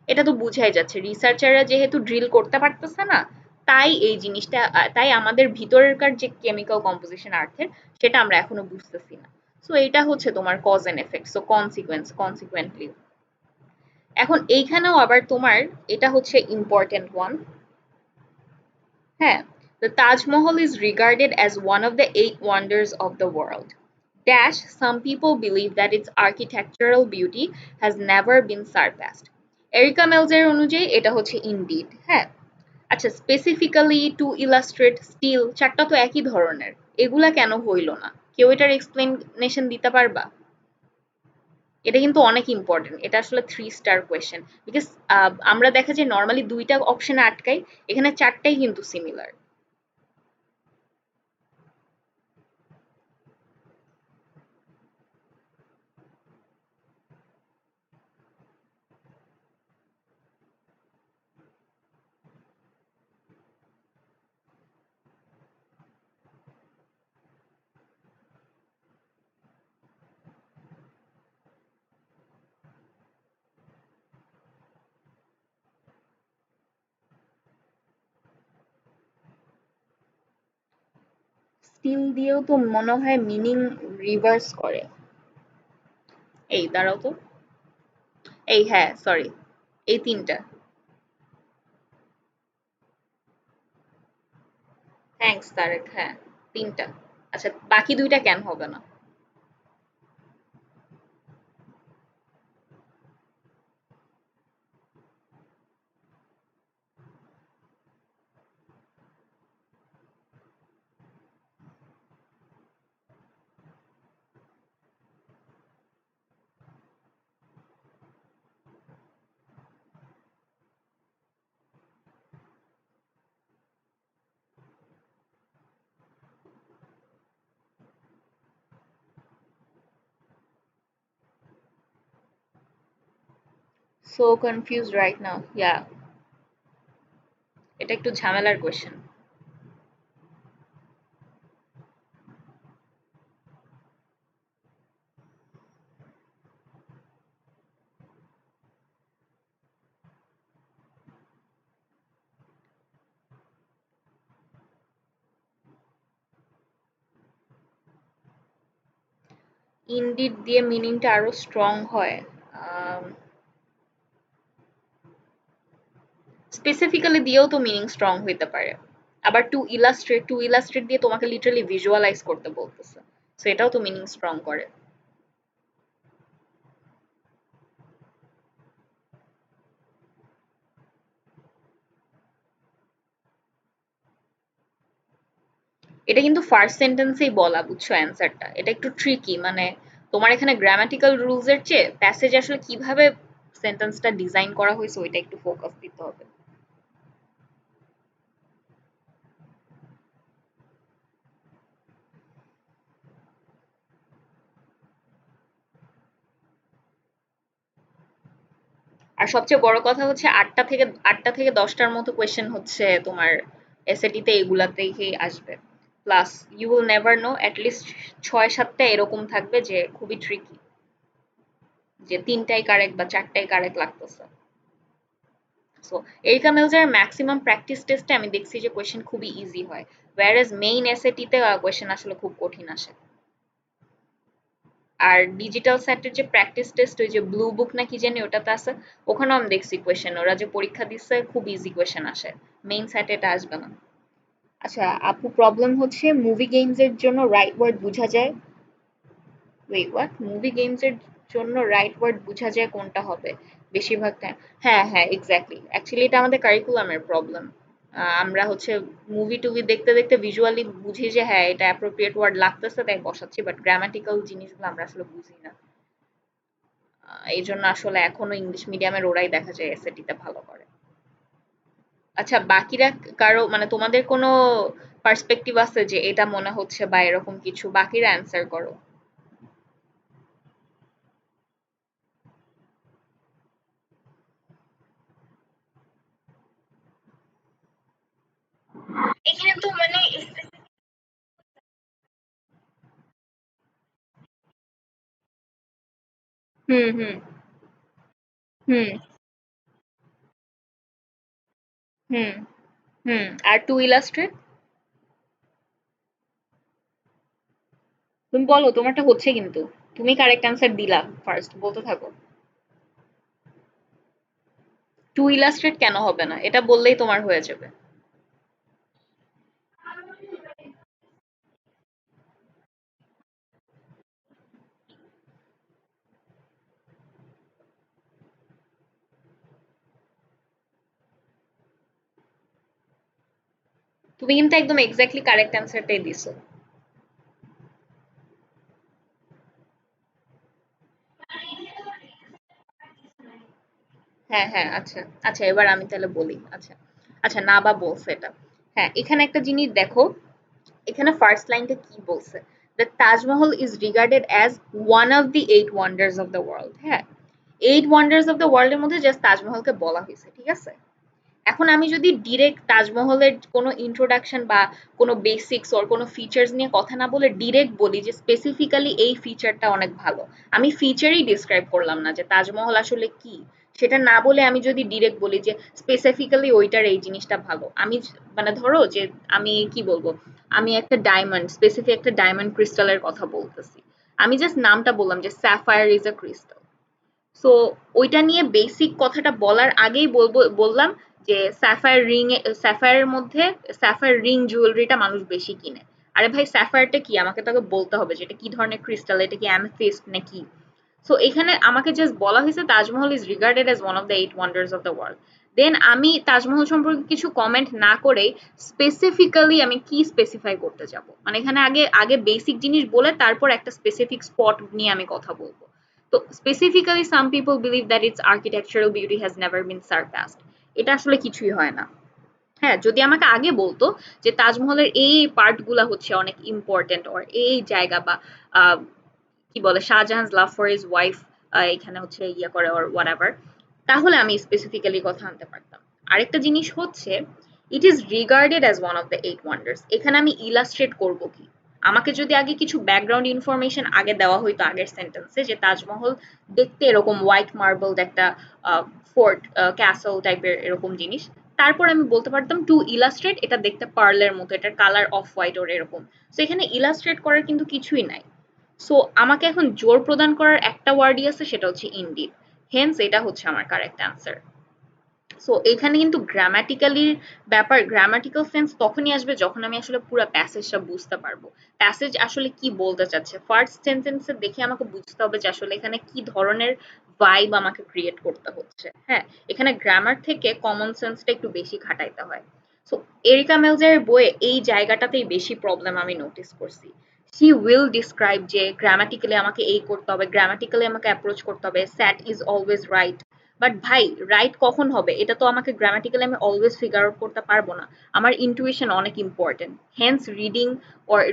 এটা তো বুঝাই যাচ্ছে রিসার্চাররা যেহেতু ড্রিল করতে পারতেছে না, তাই এই জিনিসটা তাই আমাদের ভিতরেরকার যে কেমিক্যাল কম্পোজিশন আর্থের সেটা আমরা এখনো বুঝতেছি না। সো এটা হচ্ছে তোমার cause and effect, so consequence consequently. এখন এইখানেও আবার তোমার এটা হচ্ছে ইম্পর্টেন্ট ওয়ান। হ্যাঁ, the Taj Mahal is regarded as one of the eight wonders of the world. Dash, some people believe that its architectural beauty has never been surpassed. Erica মেলজের অনুযায়ী এটা হচ্ছে ইনডিড। হ্যাঁ, আচ্ছা, স্পেসিফিক্যালি টু ইলাস্ট্রেট স্টিল, চারটা তো একই ধরনের, এগুলা কেন হইল না? কেউ এটার এক্সপ্লেনেশন দিতে পারবা? এটা কিন্তু অনেক ইম্পর্টেন্ট, এটা আসলে 3 স্টার কোয়েশ্চেন, বিকজ আমরা দেখা যায় নর্মালি দুইটা অপশনে আটকাই, এখানে চারটাই কিন্তু সিমিলার। স্টিল দিয়েও তো মনে হয় মিনিং রিভার্স করে। এই দাঁড়াও তো, এই হ্যাঁ সরি, এই তিনটা। থ্যাঙ্কস তারেক, হ্যাঁ তিনটা। আচ্ছা, বাকি দুইটা কেন হবে না? সো কনফিউজড রাইট নাও, ইয়া। এটা একটু ঝামেলার কোয়েশ্চেন। ইনডিড দিয়ে মিনিংটা আরো স্ট্রং হয়। স্পেসিফিক্যালি দিয়েও তো মিনিং স্ট্রং হইতে পারে। আবার টু ইলাস্ট্রেট দিয়ে তোমাকে লিটারালি ভিজুয়ালাইজ করতে বলতেছে, সো এটাও তো মিনিং স্ট্রং করে। এটা কিন্তু ফার্স্ট সেন্টেন্সেই বলা, বুঝছো অ্যান্সারটা? এটা একটু ট্রিকি, মানে তোমার এখানে গ্রামাটিক্যাল রুলস এর চেয়ে প্যাসেজ আসলে কিভাবে সেন্টেন্সটা ডিজাইন করা হয়েছে ওইটা একটু ফোকাস দিতে হবে। আর সবচেয়ে বড় কথা হচ্ছে ৮টা থেকে ১০টার মতো কোয়েশ্চেন হচ্ছে তোমার এসএটি তে এগুলাতেই আসবে। Plus you will never know, at least ৬-৭টা এরকম থাকবে যে খুবই ট্রিকি, যে ৩টাই কারেক্ট বা ৪টাই কারেক্ট লাগতেছে। So Erica Meltzer maximum practice টেস্টে আমি দেখছি যে কোয়েশ্চেন খুবই ইজি হয়, whereas মেইন এসএটি তে কোয়েশ্চেন আসলে খুব কঠিন আসে। আর ডিজিটাল স্যাটের যে প্র্যাকটিস টেস্ট, ওই যে ব্লু বুক না কি জানি ওটাতে আছে, ওখানেও আমি দেখছি কোয়েশ্চেন ওরা যে পরীক্ষা দিচ্ছে খুব ইজি কোয়েশ্চেন আসে। মেইন স্যাটে এটা আসবে না। আচ্ছা আপু, প্রবলেম হচ্ছে মুভি গেমস এর জন্য রাইট ওয়ার্ড বোঝা যায়। Wait what? মুভি গেমস এর জন্য রাইট ওয়ার্ড বোঝা যায় কোনটা হবে বেশিরভাগ টাইম? হ্যাঁ হ্যাঁ, এক্স্যাক্টলি, অ্যাকচুয়ালি এটা আমাদের কারিকুলামের প্রবলেম। আমরা হচ্ছে মুভি টুভি দেখতে দেখতে ভিজুয়ালি বুঝি যে হ্যাঁ এটা অ্যাপ্রোপ্রিয়েট ওয়ার্ড লাগতেছে তাই বসাচ্ছি, বাট গ্রামাটিক্যাল জিনিসগুলো আমরা আসলে বুঝি না। এই জন্য আসলে এখনো ইংলিশ মিডিয়ামের ওরাই দেখা যায় এসএটি তে ভালো করে। আচ্ছা বাকিরা, কারো মানে তোমাদের কোনো পার্সপেক্টিভ আছে যে এটা মনে হচ্ছে বা এরকম কিছু, বাকিরা অ্যান্সার করো। এখানে তো মানে হুম হুম হুম হুম হুম। আর টু ইলাস্ট্রেট? তুমি বলো, তোমারটা হচ্ছে কিন্তু, তুমি কারেক্ট অ্যান্সার দিলা, ফার্স্ট বলতে থাকো। টু ইলাস্ট্রেট কেন হবে না? এটা বললেই তোমার হয়ে যাবে। তুমি কিন্তু একদম এক্স্যাক্টলি কারেক্ট অ্যান্সারটাই দিছো। হ্যাঁ হ্যাঁ, আচ্ছা আচ্ছা, এবার আমি তাহলে বলি। আচ্ছা আচ্ছা, না বা বলছে এটা। হ্যাঁ, এখানে একটা জিনিস দেখো, এখানে ফার্স্ট লাইনটা কি বলছে? The Taj Mahal is regarded as one of the eight wonders of the world. হ্যাঁ, eight wonders of the world এর মধ্যে জাস্ট তাজমহলকে বলা হয়েছে, ঠিক আছে? এখন আমি যদি ডিরেক্ট তাজমহলের কোনো ইন্ট্রোডাকশন বা কোনো বেসিক্স ওর কোনো ফিচার্স নিয়ে কথা না বলে ডিরেক্ট বলি যে স্পেসিফিক্যালি এই ফিচারটা অনেক ভালো, আমি ফিচারই ডিসক্রাইব করলাম না যে তাজমহল আসলে কি, সেটা না বলে আমি যদি ডিরেক্ট বলি যে স্পেসিফিক্যালি ওইটার এই জিনিসটা ভালো, আমি মানে ধরো যে আমি কি বলবো, আমি একটা ডায়মন্ড, স্পেসিফিক একটা ডায়মন্ড ক্রিস্টালের কথা বলতেছি, আমি জাস্ট নামটা বললাম যে sapphire is a crystal. So ওইটা নিয়ে বেসিক কথাটা বলার আগেই বললাম যে স্যাফায়ারের মধ্যে স্যাফায়ার রিং জুয়েলারিটা মানুষ বেশি কিনে। আরে ভাই, স্যাফায়ারটা কি? আমাকে তাকে বলতে হবে যে এটা কি ধরনের ক্রিস্টাল, এটা কি অ্যামেথিস্ট নাকি? সো এখানে আমাকে জাস্ট বলা হয়েছে Taj Mahal is regarded as one of the eight wonders of the world. Then আমি তাজমহল সম্পর্কে কিছু কমেন্ট না করে স্পেসিফিক্যালি আমি কি স্পেসিফাই করতে যাব, মানে এখানে আগে আগে বেসিক জিনিস বলে তারপর একটা স্পেসিফিক স্পট নিয়ে আমি কথা বলবো। তো specifically some people believe that its architectural beauty has never been surpassed. এটা আসলে কিছুই হয় না। হ্যাঁ, যদি আমাকে আগে বলতো যে তাজমহলের এই পার্ট গুলা হচ্ছে অনেক ইম্পর্টেন্ট, ওর এই জায়গা বা আহ, কি বলে শাহজাহান's লাভ ফর হিজ ওয়াইফ এখানে হচ্ছে ইয়ে করে ওর হোয়াটএভার, তাহলে আমি স্পেসিফিক্যালি কথা আনতে পারতাম। আরেকটা জিনিস হচ্ছে, it is regarded as one of the eight wonders, এখানে আমি ইলাস্ট্রেট করব কি? আমাকে যদি আগে কিছু ব্যাকগ্রাউন্ড ইনফরমেশন আগে দেওয়া হইতো আগের সেন্টেন্সে যে তাজমহল দেখতে এরকম হোয়াইট মার্বেল একটা ফোর্ট ক্যাসল টাইপের এরকম জিনিস, তারপর আমি বলতে পারতাম টু ইলাস্ট্রেট এটা দেখতে পার্লের মতো, এটার কালার অফ হোয়াইট ওর এরকম। তো এখানে ইলাস্ট্রেট করার কিন্তু কিছুই নাই। সো আমাকে এখন জোর প্রদান করার একটা ওয়ার্ডই আছে, সেটা হচ্ছে ইনডিড। হেন্স এটা হচ্ছে আমার কারেক্ট অ্যান্সার। সো এখানে কিন্তু গ্রামাটিক্যাল সেন্স তখনই আসবে যখন আমি আসলে পুরো প্যাসেজটা বুঝতে পারবো। প্যাসেজ আসলে কি বলতে চাচ্ছে, ফার্স্ট সেন্টেন্সে দেখে আমাকে বুঝতে হবে যে আসলে এখানে কি ধরনের ভাইব আমাকে ক্রিয়েট করতে হচ্ছে। হ্যাঁ, এখানে গ্রামার থেকে কমন সেন্সটা একটু বেশি খাটাইতে হয়। সো এরিকা মেলজার বইয়ে এই জায়গাটাতেই বেশি প্রবলেম আমি নোটিস করছি। শি উইল ডিসক্রাইব যে গ্রামাটিক্যালি আমাকে এই করতে হবে, গ্রামাটিক্যালি আমাকে অ্যাপ্রোচ করতে হবে, স্যাট ইজ অলওয়েজ রাইট। বাট ভাই, রাইট কখন হবে এটা তো আমাকে গ্রামাটিক্যালি আমি অলওয়েজ ফিগার আউট করতে পারবো না। আমার ইন্টুইশন অনেক important. Hence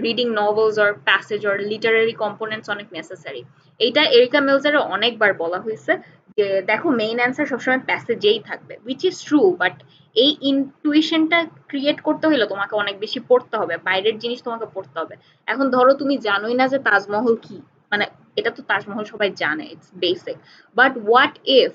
reading novels or passage or literary components অনেক নেসেসারি। এইটা এরিকা মিলসের অনেকবার বলা হয়েছে যে দেখো মেইন অ্যান্সার সবসময় প্যাসেজেই থাকবে, উইচ ইজ ট্রু। বাট এই ইনটুইশনটা ক্রিয়েট করতে হলে তোমাকে অনেক বেশি পড়তে হবে, বাইরের জিনিস তোমাকে পড়তে হবে। এখন ধরো তুমি জানোই না যে তাজমহল কি, মানে এটা তো তাজমহল সবাই জানে, it's basic. But what if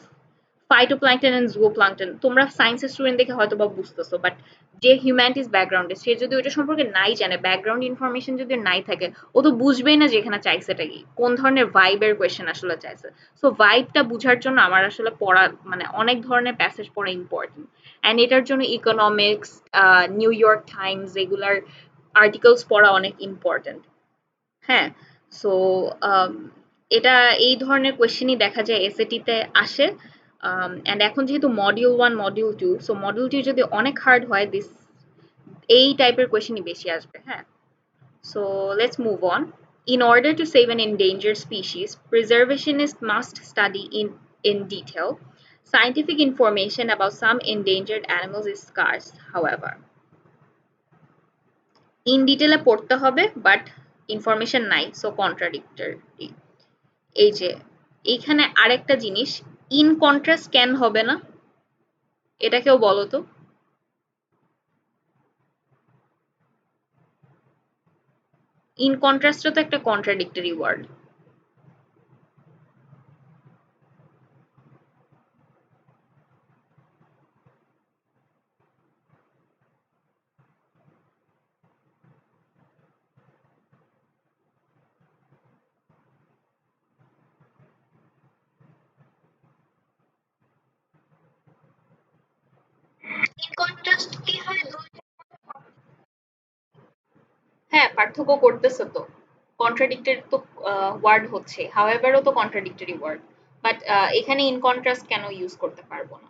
phytoplankton and zooplankton, তোমরা সায়েন্সের স্টুডেন্ট দেখে হয়তো বা বুঝতেছো, বাট যে হিউম্যানিটিস ব্যাকগ্রাউন্ডে সে যদি ওইটা সম্পর্কে নাই জানে, ব্যাকগ্রাউন্ড ইনফরমেশন যদি নাই থাকে, ও তো বুঝবেই না যে এখানে চাইছেটা কি, কোন ধরনের ভাইবের কোয়েশ্চেন আসলে চাইছে। সো ভাইবটা বুঝার জন্য আমার আসলে পড়া মানে অনেক ধরনের প্যাসেজ পড়া ইম্পর্টেন্ট। অ্যান্ড এটার জন্য ইকোনমিক্স, নিউ ইয়র্ক টাইমস এগুলার আর্টিকেলস পড়া অনেক ইম্পর্টেন্ট। হ্যাঁ, সো এটা এই ধরনের কোয়েশ্চেনই দেখা যায় এসএটিতে আসে। অ্যান্ড এখন যেহেতু মডিউল 1 মডিউল 2, সো মডিউল 2 যদি অনেক হার্ড হয়, এই টাইপের কোয়েশ্চেনই বেশি আসবে। হ্যাঁ, so let's move on. In order to save an endangered species, preservationists must study in detail. Scientific information about some endangered animals is scarce, however. In ডিটেলে পড়তে হবে, বাট ইনফরমেশন নাই, সো কন্ট্রাডিক্টরি। এই যে এইখানে আরেকটা জিনিস, ইন কন্ট্রাস্ট ক্যান হবে না, এটা কেউ বলো তো। ইন কন্ট্রাস্টও তো একটা কন্ট্রাডিক্টরি ওয়ার্ড। হ্যাঁ, পার্থক্য করতেছে তো। কন্ট্রাডিক্টরি তো ওয়ার্ড হচ্ছে, হাউএভারও তো কন্ট্রাডিক্টরি ওয়ার্ড। বাট এখানে ইন কন্ট্রাস্ট কেন ইউজ করতে পারবো না?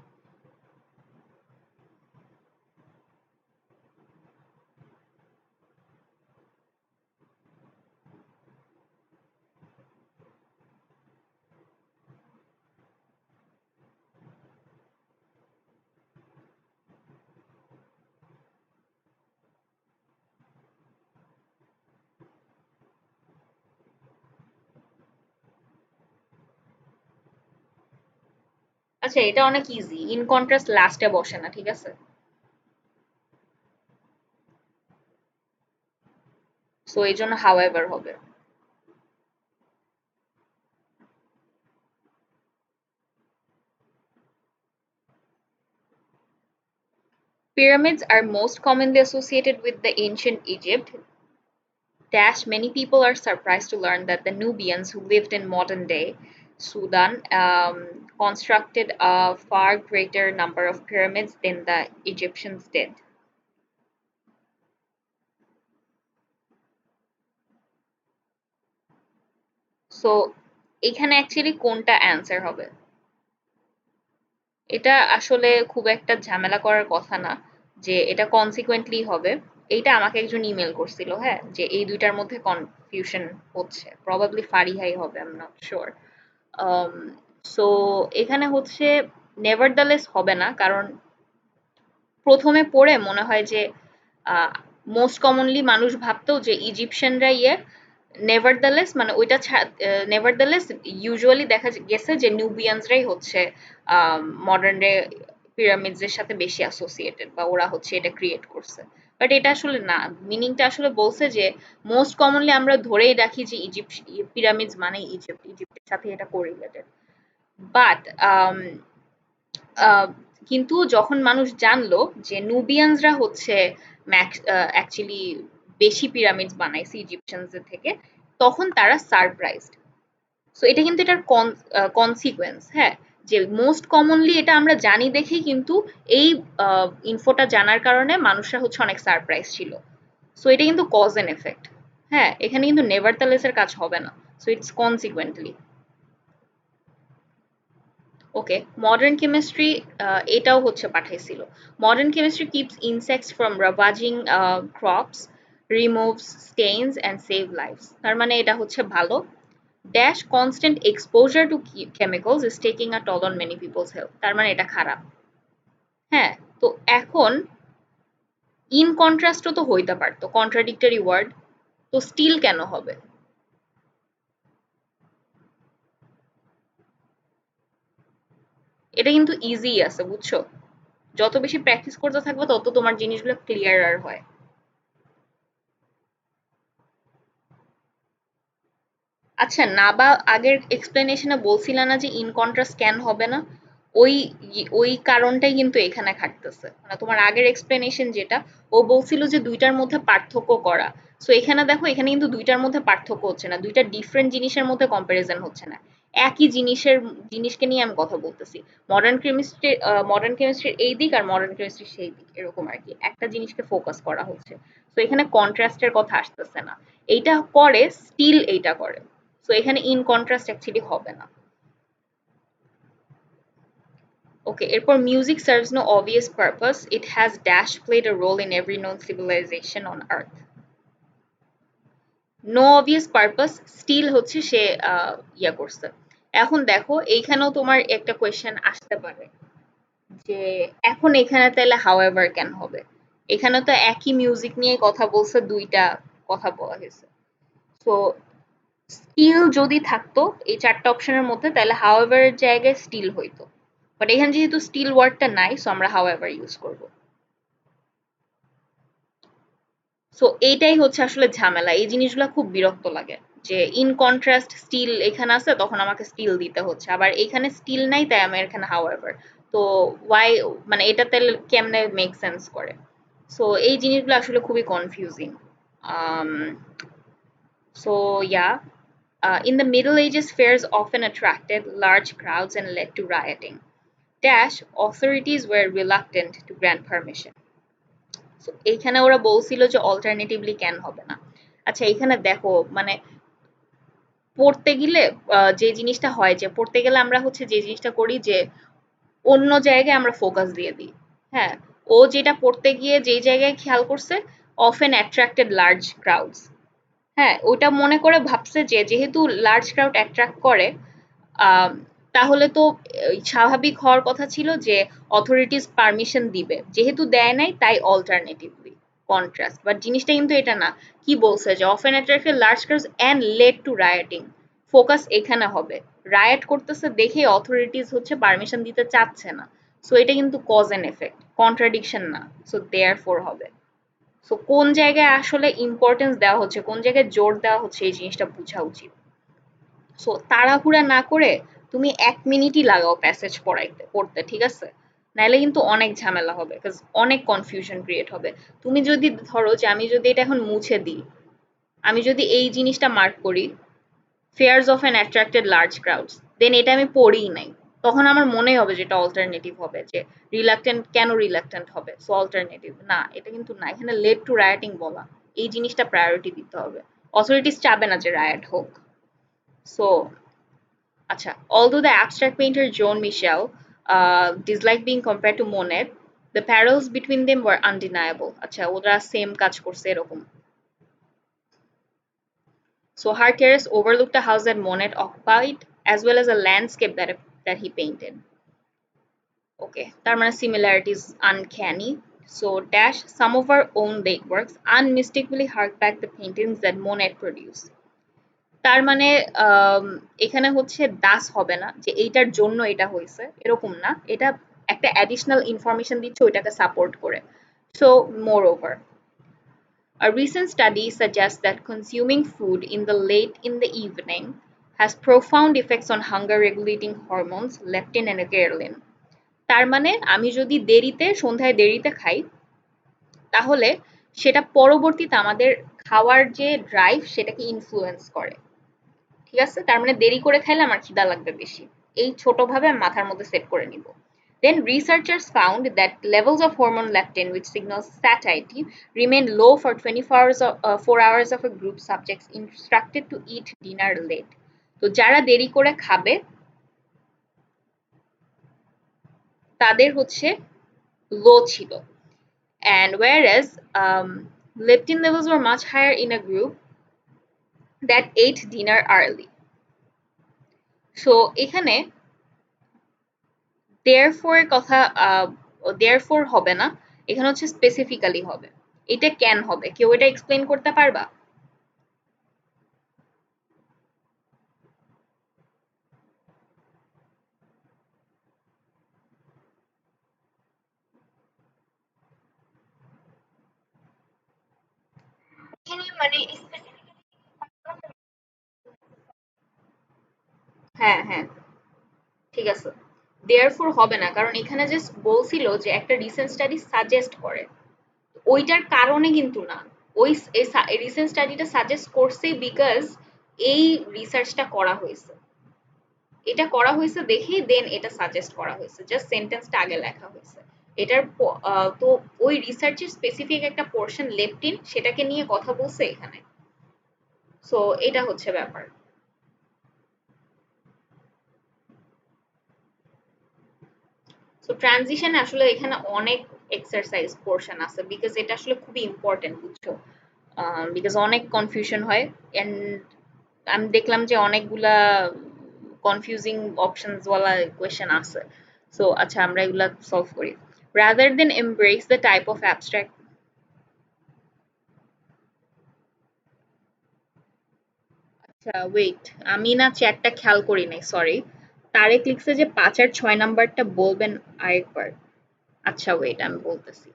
আচ্ছা, এটা অনেক ইজি, ইন কন্ট্রাস্ট লাস্টে বসে না, ঠিক আছে? সো এই জন্য হাউএভার হবে। Pyramids are most commonly associated with the ancient Egypt. Dash, many people are surprised to learn that the Nubians who lived in modern day Sudan constructed a far greater number of pyramids than the Egyptians did. So এখানে actually কোনটা answer হবে? এটা আসলে খুব একটা ঝামেলা করার কথা না যে এটা কনসিকুয়েন্টলি হবে। এইটা আমাকে একজন ইমেল করছিল, হ্যাঁ, যে এই দুইটার মধ্যে কনফিউশন হচ্ছে, প্রবাবলি ফারিহাই হবে, I am not sure. So এখানে হচ্ছে নেভারদালেস হবে না, কারণ প্রথমে পড়ে মনে হয় যে মোস্ট কমনলি মানুষ ভাবতো যে ইজিপশিয়ানরা নেভারদালেস মানে ওইটা নেভারদালেস ইউজুয়ালি দেখা গেছে যে নিউবিয়ানসরাই হচ্ছে মডার্ন ডে পিরামিডস এর সাথে বেশি অ্যাসোসিয়েটেড, বা ওরা হচ্ছে এটা ক্রিয়েট করছে। বাট এটা আসলে না, মিনিংটা আসলে বলছে যে মোস্ট কমনলি আমরা ধরেই রাখি যে ইজিপ্ট পিরামিডস মানে ইজিপ্টের সাথে এটা কোরিলেটেড। বাট আহ, কিন্তু যখন মানুষ জানলো যে নুবিয়ানসরা হচ্ছে অ্যাকচুয়ালি বেশি পিরামিডস বানাইছে ইজিপশিয়ানসদের থেকে, তখন তারা সারপ্রাইজড। সো এটা কিন্তু এটার কনসিকুয়েন্স, হ্যাঁ, যে মোস্ট কমনলি এটা আমরা জানি দেখেই কিন্তু এই ইনফোটা জানার কারণে মানুষরা হচ্ছে অনেক সারপ্রাইজ ছিল। সো এটা কিন্তু কজ এন্ড এফেক্ট। হ্যাঁ, এখানে কিন্তু নেভারথেলেস এর কাজ হবে না। So it's consequently. Okay, modern chemistry এটাও হচ্ছে পাঠাইছিল। Modern chemistry keeps insects from ravaging crops, removes stains and save lifes. তার মানে এটা হচ্ছে ভালো। Dash constant exposure to chemicals is taking a toll on many people's health. তার মানে এটা খারাপ। হ্যাঁ, তো এখন ইন কন্ট্রাস্টও তো হইতে পারতো, কন্ট্রাডিক্টরি ওয়ার্ড, তো স্টিল কেন হবে? এটা কিন্তু ইজি আছে, বুঝছো? যত বেশি প্র্যাকটিস করতে থাকবে তত তোমার জিনিসগুলো ক্লিয়ার হয়। আচ্ছা, না বা আগের এক্সপ্লেনেশনে বলছিলা না যে ইন কন্ট্রাস্ট কেন হবে না? ওই ওই কারণটাই কিন্তু এখানে খাটতেছে। মানে তোমার আগের এক্সপ্লেনেশন যেটা, ও বলছিল যে দুইটার মধ্যে পার্থক্য করা। সো এখানে দেখো, এখানে কিন্তু দুইটার মধ্যে পার্থক্য হচ্ছে না, দুইটা ডিফারেন্ট জিনিসের মধ্যে কম্পারিজন হচ্ছে না, একই জিনিসকে নিয়ে আমি কথা বলতেছি। মডার্ন কেমিস্ট্রির এই দিক আর মডার্ন কেমিস্ট্রির সেই দিক, এরকম আর কি, একটা জিনিসকে ফোকাস করা হচ্ছে। তো এখানে কন্ট্রাস্টের কথা আসতেছে না। এইটা করে, স্টিল এইটা করে। সো এখানে ইন কন্ট্রাস্ট অ্যাকচুয়ালি হবে না। ওকে, এরপর music serves no obvious purpose, it has dash played a role in every known civilization on earth. No obvious purpose, still হচ্ছে সে ইয়া করছে। এখন দেখো, এইখানেও তোমার একটা কোয়েশ্চেন আসতে পারে যে এখন এখানে তাহলে হাউএভার কেন হবে? এখানে তো একই মিউজিক নিয়ে কথা বলছে, দুইটা কথা বলা হয়েছে। সো স্টিল যদি থাকতো এই চারটা অপশনের মধ্যে, তাহলে হাউএভার এর জায়গায় স্টিল হইতো। বাট এখানে যেহেতু স্টিল ওয়ার্ডটা নাই, সো আমরা হাউএভার ইউজ করব। সো এইটাই হচ্ছে আসলে ঝামেলা, এই জিনিসগুলো খুব বিরক্ত লাগে যে ইন কন্ট্রাস্ট স্টিল এখানে আছে, তখন আমাকে স্টিল দিতে হচ্ছে, আবার এখানে স্টিল নাই তাই আমি এখানে হাউএভার। তো ওয়াই, মানে এটা তাহলে কেমনে মেক সেন্স করে? সো এই জিনিসগুলো আসলে খুবই confusing. um, So, yeah, in the Middle Ages, fairs often attracted large crowds and led to rioting. Dash, authorities were reluctant to grant permission. So, এইখানে ওরা বলছিল যে অল্টারনেটিভলি কেন হবে না। আচ্ছা, এখানে দেখো, মানে পড়তে গেলে যে জিনিসটা হয়, যে পড়তে গেলে আমরা হচ্ছে যে জিনিসটা করি যে অন্য জায়গায় আমরা ফোকাস দিয়ে দিই। হ্যাঁ, ও যেটা পড়তে গিয়ে যেই জায়গায় খেয়াল করছে, often attracted large crowds। হ্যাঁ, ওটা মনে করে ভাবছে যে যেহেতু লার্জ ক্রাউড অ্যাট্রাক্ট করে, আম, তাহলে তো স্বাভাবিক হওয়ার কথা ছিল যে অথরিটিস পারমিশন দিবে, যেহেতু দেয় নাই তাই অল্টারনেটিভলি কন্ট্রাস্ট। বাট জিনিসটা কিন্তু এটা না। কি বলছে যে often attracted large crowds and led to rioting. Focus এখানে হবে, রায়ট করতেছে দেখে অথরিটিস হচ্ছে পারমিশন দিতে চাচ্ছে না। সো এটা কিন্তু কজ এন্ড এফেক্ট, কন্ট্রাডিকশন না। সো দেয়ার ফোর হবে। সো কোন জায়গায় আসলে ইম্পর্টেন্স দেওয়া হচ্ছে, কোন জায়গায় জোর দেওয়া হচ্ছে, এই জিনিসটা বোঝা উচিত। সো তাড়াহুড়া না করে তুমি 1 মিনিটই লাগাও প্যাসেজ পড়তে, ঠিক আছে? নাইলে কিন্তু অনেক ঝামেলা হবে, বিকজ অনেক কনফিউশন ক্রিয়েট হবে। তুমি যদি ধরো যে আমি যদি এটা এখন মুছে দিই, আমি যদি এই জিনিসটা মার্ক করি, fairs of an attracted large crowds, then এটা আমি পড়িই নাই, তখন আমার মনে হবে যে এটা অল্টারনেটিভ হবে, যে রিলাক্টেন্ট কেন রিলাক্টেন্ট হবে, সো অল্টারনেটিভ না, এটা কিন্তু না। এখানে লেড টু রায়োটিং বলা, এই জিনিসটা প্রায়োরিটি দিতে হবে। অথরিটিস চাবে না যে রায়ট হোক। সো আচ্ছা, although the abstract painter Joan Michel disliked being compared to Monet, the parallels between them were undeniable. আচ্ছা, ওরা সেম কাজ করছে এরকম। So her terrace overlooked a house that Monet occupied, as well as a landscape that he painted. Okay, তার মানে similarities uncanny. So dash, some of our own late works unmistakably hark back the paintings that Monet produced. তার মানে এখানে হচ্ছে দাস হবে না যে এইটার জন্য এটা হয়েছে, এরকম না। এটা একটা অ্যাডিশনাল ইনফরমেশন দিচ্ছে ওইটাকে সাপোর্ট করে। So more over, a recent study suggests that consuming food in the late in the evening has profound effects on hunger regulating hormones leptin and ghrelin. তার মানে আমি যদি সন্ধ্যায় দেরিতে খাই, তাহলে সেটা পরবর্তীতে আমাদের খাওয়ার যে ড্রাইভ সেটাকে ইনফ্লুয়েন্স করে। ঠিক আছে, তার মানে দেরি করে খাইলে আমার খিদা লাগবে বেশি। এই ছোটভাবে আমি মাথার মধ্যে সেট করে নিব। Then researchers found that levels of hormone leptin, which signals satiety, remained low for 24 hours 4 hours of a group subjects instructed to eat dinner late. তো যারা দেরি করে খাবে তাদের হচ্ছে লো ছিল, and whereas leptin levels were much higher in a group that ate dinner early. So এখানে therefore এর কথা therefore হবে না, এখানে হচ্ছে স্পেসিফিক্যালি হবে। এটা কেন হবে, কেউ এটা এক্সপ্লেন করতে পারবা? হ্যাঁ হ্যাঁ, ঠিক আছে। therefore হবে না, কারণ এখানে জাস্ট বলছিল যে একটা রিসেন্ট স্টাডি সাজেস্ট করে, ওইটার কারণে কিন্তু না। ওই রিসেন্ট স্টাডিটা সাজেস্ট করছে বিকজ এই রিসার্চটা করা হয়েছে, এটা করা হয়েছে দেখেই দেন এটা সাজেস্ট করা হয়েছে, জাস্ট সেন্টেন্সটা আগে লেখা হয়েছে। এটার তো ওই রিসার্চের স্পেসিফিক একটা পোর্শন লেপটিন সেটাকে নিয়ে কথা বলছে এখানে। সো এটা হচ্ছে ব্যাপার। সো ট্রানজিশন আসলে এখানে অনেক এক্সারসাইজ পোর্শন আছে বিকজ এটা আসলে খুবই ইম্পর্টেন্ট, বুঝছো? বিকজ অনেক কনফিউশন হয়, এন্ড আমি দেখলাম যে অনেকগুলা কনফিউজিং অপশনস ওয়ালা কোয়েশ্চেন আছে। সো আচ্ছা, আমরা এগুলা সলভ করি। rather than embrace the type of abstract, আচ্ছা ওয়েট, আমি না চ্যাটটা খেয়াল করি নাই, সরি। তারেক লিখছে যে 5 আর 6 নাম্বারটা বলবেন আরেকবার। আচ্ছা ওয়েট, আমি বলতেছি।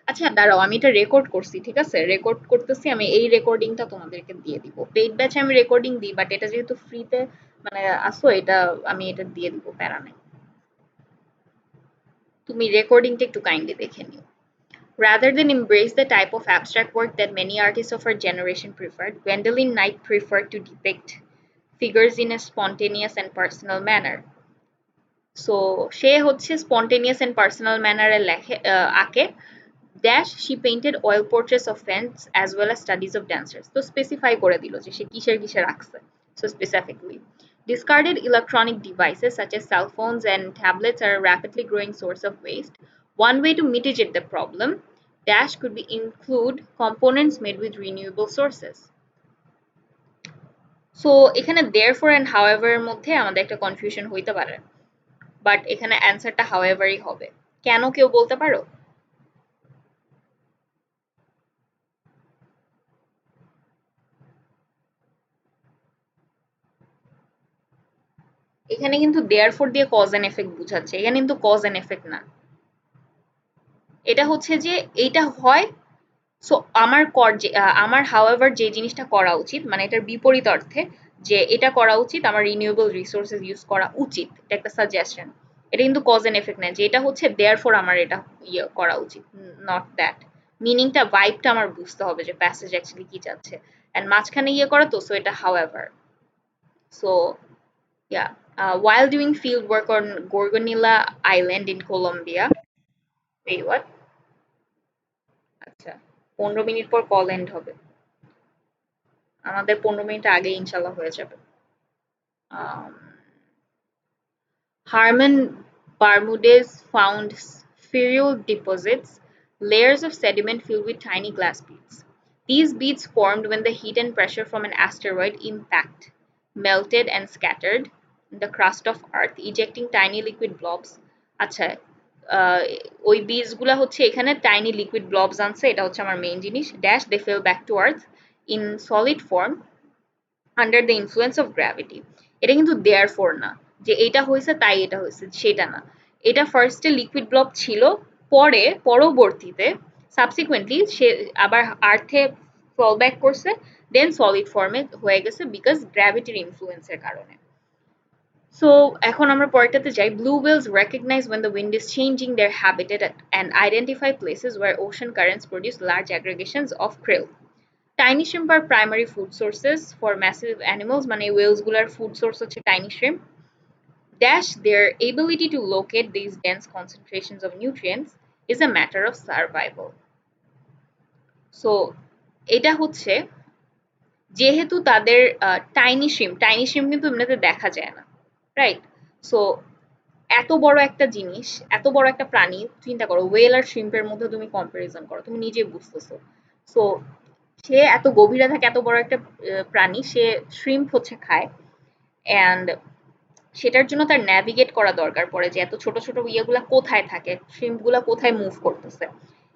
আচ্ছা দাঁড়াও, আমি এটা রেকর্ড করছি, ঠিক আছে, রেকর্ড করতেছি, আমি এই রেকর্ডিংটা তোমাদেরকে দিয়ে দিব। পেইড ব্যাচে আমি রেকর্ডিং দিই, বাট এটা যেহেতু ফ্রিতে মানে আসো, এটা আমি এটা দিয়ে দিব, প্যারা নাই। তুমি রেকর্ডিংটা একটু কাইন্ডলি দেখে নিও। Rather than embrace the type of abstract work that many artists of our generation preferred, Gwendolyn Knight preferred to depict figures in a spontaneous and personal manner. So সে হচ্ছে spontaneous and personal manner এ লেখে আঁকে। Dash she painted oil portraits of friends as well as studies of dancers. তো specify করে দিল যে সে কিসের কিসের আঁকছে। So specifically, discarded electronic devices such as cell phones and tablets are a rapidly growing source of waste. One way to mitigate the problem dash could be include components made with renewable sources. So এখানে therefore and however এর মধ্যে আমাদের একটা confusion হইতে পারে, but এখানে অ্যান্সারটা হাউএভারই হবে। কেন, কেউ বলতে পারো? এখানে কিন্তু দেয়ারফর দিয়ে কজ এন্ড এফেক্ট বুঝাচ্ছে, এখানে কিন্তু কজ এন্ড এফেক্ট না। এটা হচ্ছে যে এইটা হয়, সো আমার আমার হাউএভার যে জিনিসটা করা উচিত, মানে এটার বিপরীত অর্থে যে এটা করা উচিত, আমার রিনিউয়েবল রিসোর্সেস ইউজ করা উচিত, এটা একটা সাজেশন। এটা কিন্তু কজ এন্ড এফেক্ট না, যে এটা হচ্ছে দেয়ারফর আমার এটা ইয়ে করা উচিত, নট দ্যাট। মিনিংটা ভাইবটা আমার বুঝতে হবে যে প্যাসেজ অ্যাকচুয়ালি কি চাচ্ছে, এন্ড মাঝখানে ইয়ে করা তো, সো এটা however. So, yeah, while doing field work on Gorgonilla Island in Colombia, wait, what? আচ্ছা, 15 মিনিট পর কল এন্ড হবে, আমাদের 15 মিনিট আগে ইনশাল্লাহ হয়ে যাবে। Um, Harman Bermudez found spherular deposits, layers of sediment filled with tiny glass beads. These beads formed when the heat and pressure from an asteroid impact melted and scattered the crust of Earth, ejecting tiny liquid blobs. আচ্ছা, ওই বীজ গুলা হচ্ছে এখানে tiny liquid ব্লবস আনছে, এটা হচ্ছে আমার মেইন জিনিস। Dash they fell back to earth in solid form under the influence of gravity. এটা কিন্তু দেয়ার ফোর না যে এটা হয়েছে তাই এটা হয়েছে, সেটা না। এটা ফার্স্টে লিকুইড ব্লব ছিল, পরে পরবর্তীতে সাবসিকুয়েন্টলি সে আবার আর্থে ফল ব্যাক করছে, দেন সলিড ফর্মে হয়ে গেছে বিকজ গ্র্যাভিটির ইনফ্লুয়েন্সের কারণে। সো এখন আমরা পরেরটাতে যাই। Blue whales recognize when the wind is changing their habitat and identify places where ocean currents produce large aggregations of krill. Tiny shrimp are primary food sources for massive animals, মানে whales গুলার food source হচ্ছে tiny shrimp. Dash their ability to locate these dense concentrations of nutrients is a matter of survival. So এটা হচ্ছে যেহেতু তাদের tiny shrimp কিন্তু এমনিতে দেখা যায় না, রাইট? সো এত বড় একটা জিনিস, এত বড় একটা প্রাণী, চিন্তা করো ওয়েল আর শ্রিম্পের মধ্যে তুমি কম্পারিজন করো, তুমি নিজে বুঝতেছো। সো সে এত গভীরে থাকে, এত বড় একটা প্রাণী, সে শ্রিম্প হচ্ছে খায়, অ্যান্ড সেটার জন্য তার ন্যাভিগেট করা দরকার পড়ে যে এত ছোট ছোট ইয়েগুলা কোথায় থাকে, শ্রিম্পগুলা কোথায় মুভ করতেছে।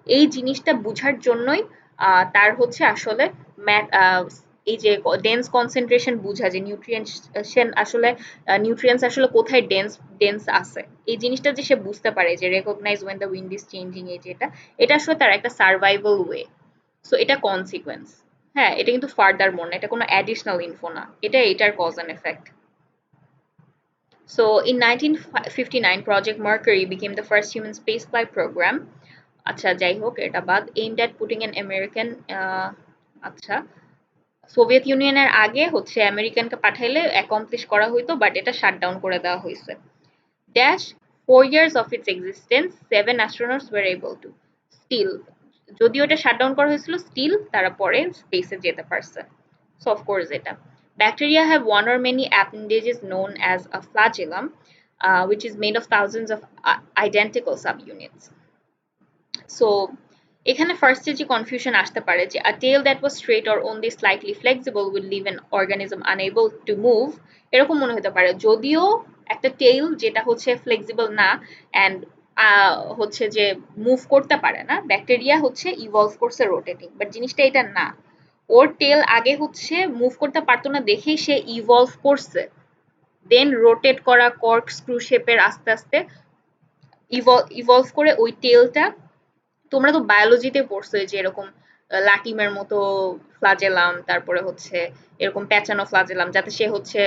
এই জিনিসটা বুঝার জন্যই তার হচ্ছে আসলে এই যে ডেন্স কনসেন্ট্রেশন বুঝা, যে নিউট্রিয়েন্টস আসলে নিউট্রিয়েন্টস আসলে কোথায় ডেন্স ডেন্স আছে, এই জিনিসটা যে সে বুঝতে পারে, যে recognise when the wind is changing, এই যে এটা আসলে তার একটা সার্ভাইভাল ওয়ে। সো এটা কনসিকোয়েন্স। হ্যাঁ, এটা কিন্তু ফার্দার মোর না, এটা কোনো অ্যাডিশনাল ইনফো না, এটা এটার cause and effect. So in 1959, Project Mercury became the first human spaceflight program. আচ্ছা যাই হোক, এটা বাদ। Aimed at putting an American আচ্ছা, সোভিয়েত ইউনিয়নের আগে হচ্ছে আমেরিকানকে পাঠাইলে অ্যাকমপ্লিশ করা হইতো, বাট এটা শাটডাউন করে দেওয়া হয়েছে। Dash 4 years of its existence, 7 astronauts were able to still, যদিও এটা শাটডাউন করা হয়েছিল, স্টিল তারা পরে স্পেসে যেতে পারছে। So of course এটা bacteria have one or many appendages known as a flagellum, which is made of thousands of identical subunits. So এখানে ফার্স্টে যে কনফিউশন আসতে পারে যে a tail that was straight or only slightly flexible would leave an organism unable to move, এরকম মনে হতে পারে, যদিও একটা টেইল যেটা হচ্ছে ফ্লেক্সিবল না অ্যান্ড হচ্ছে যে মুভ করতে পারে না, ব্যাকটেরিয়া হচ্ছে ইভলভ করছে রোটেটিং, বাট জিনিসটা এটা না। ওর টেল আগে হচ্ছে মুভ করতে পারতো না দেখেই সে ইভলভ করছে, দেন রোটেট করা কর্ক স্ক্রু শেপের আস্তে আস্তে ইভলভ করে ওই টেলটা, তোমরা তো বায়োলজিতে পড়ছো যে এরকম লাটিমের মতো ফ্লাজেলাম, তারপরে হচ্ছে এরকম প্যাচানো ফ্লাজেলাম, যাতে সে হচ্ছে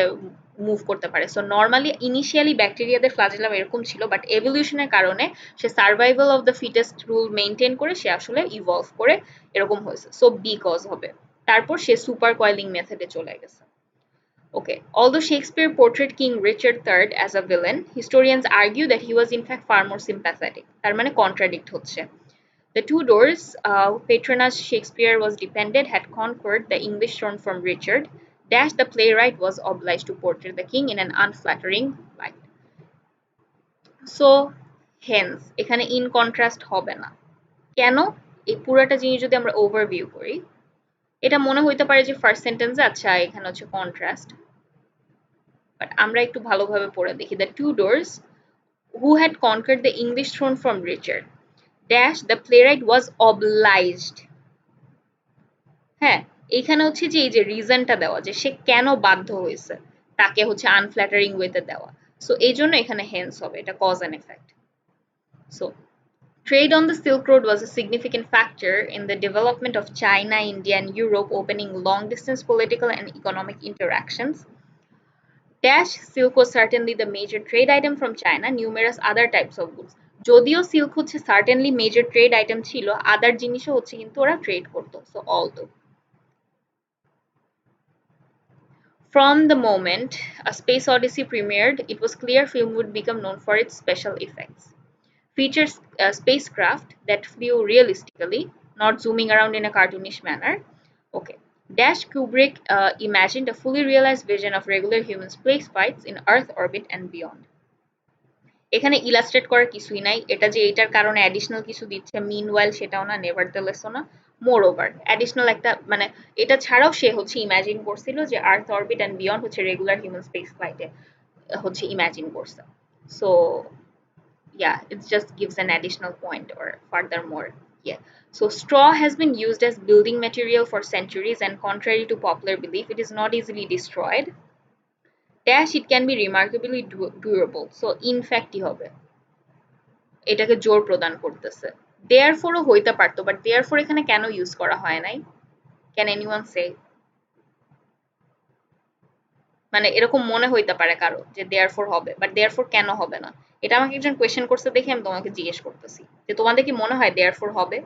মুভ করতে পারে। সো নর্মালি ইনিশিয়ালি ব্যাকটেরিয়াদের ফ্লাজেলাম এরকম ছিল, বাট এভলিউশনের কারণে সে survival of the fittest rule maintain করে সে আসলে ইভলভ করে এরকম হয়েছে। সো বি কজ হবে, তারপর সে সুপার কয়েলিং মেথডে চলে গেছে। Okay, although Shakespeare portrayed King Richard III as a villain, historians argue that he was in fact far more sympathetic. তার মানে contradict হচ্ছে। The Tudors, patronage Shakespeare was dependent, had conquered the English throne from Richard. Dash the playwright was obliged to portray the king in an unflattering light. So, hence, এখানে in contrast হবে না। কেন? এই পুরাটা জিনিস যদি আমরা ওভারভিউ করি, এটা মনে হইতে পারে যে ফার্স্ট সেন্টেন্সে আচ্ছা এখানে হচ্ছে কন্ট্রাস্ট, বাট আমরা একটু ভালোভাবে পড়ে দেখি। The Tudors, who had conquered the English throne from Richard, dash the playwright was obliged. হ্যাঁ, এখানে হচ্ছে যে এই যে রিজনটা দেওয়া, যে সে কেন বাধ্য হয়েছে তাকে হচ্ছে আনফ্ল্যাটারিং ওয়েতে দেওয়া। সো এই জন্য এখানে হেন্স হবে, এটা cause and effect. So trade on the Silk Road was a significant factor in the development of China, India, and Europe, opening long distance political and economic interactions. Dash silk was certainly the major trade item from China, numerous other types of goods. যদিও silk হচ্ছে certainly major trade item ছিল, আদার জিনিসও হচ্ছে কিন্তু ওরা trade করতো। So although from the moment a space odyssey premiered, it was clear film would become known for its special effects. Features spacecraft that flew realistically, not zooming around in a cartoonish manner. Okay. Dash Kubrick imagined a fully realized vision of regular human space flights in Earth orbit and beyond. এখানে illustrate করার কিছুই নাই, এটা যে এটার কারণে additional কিছু দিচ্ছে মিনওয়াইল সেটাও না, নেভারথেলেসও না, মোর ওভার অ্যাডিশনাল একটা, মানে এটা ছাড়াও সে হচ্ছে ইমাজিন করছিল যে আর্থ অরবিট অ্যান্ড বিয়ন্ড হচ্ছে রেগুলার হিউম্যান স্পেস ফ্লাইটে হচ্ছে ইমাজিন করছে। So yeah, it just gives an additional point or furthermore. Yeah. So straw has been used as building material for centuries, and contrary to popular belief, it is not easily destroyed. Dash it can be remarkably durable. So in fact কি হবে, এটাকে জোর প্রদান করতেছে। দেয়ারফোরও হইতে পারতো, but therefore এখানে কেন ইউজ করা হয় নাই? ক্যান এনিওয়ান সে? মানে এরকম মনে হইতে পারে কারো যে দেয়ারফোর হবে, বাট দেয়ারফোর কেন হবে না? এটা আমাকে একজন কোয়েশ্চেন করছে দেখে আমি তোমাকে জিজ্ঞেস করতেছি যে তোমাদের কি মনে হয় দেয়ারফোর হবে?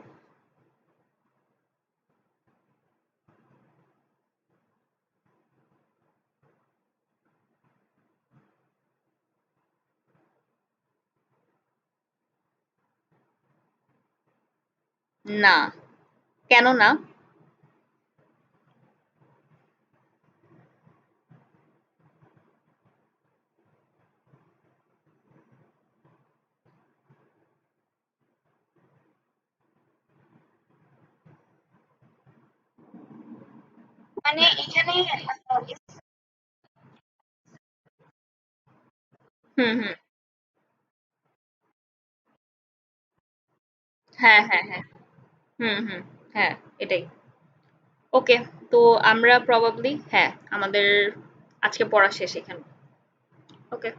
না। কেন না? মানে এখানে হুম, হুম। হ্যাঁ, হ্যাঁ, হ্যাঁ। হুম, হুম। হ্যাঁ, এটাই। ওকে, তো আমরা প্রবাবলি হ্যাঁ, আমাদের আজকে পড়া শেষ এখানে। ওকে।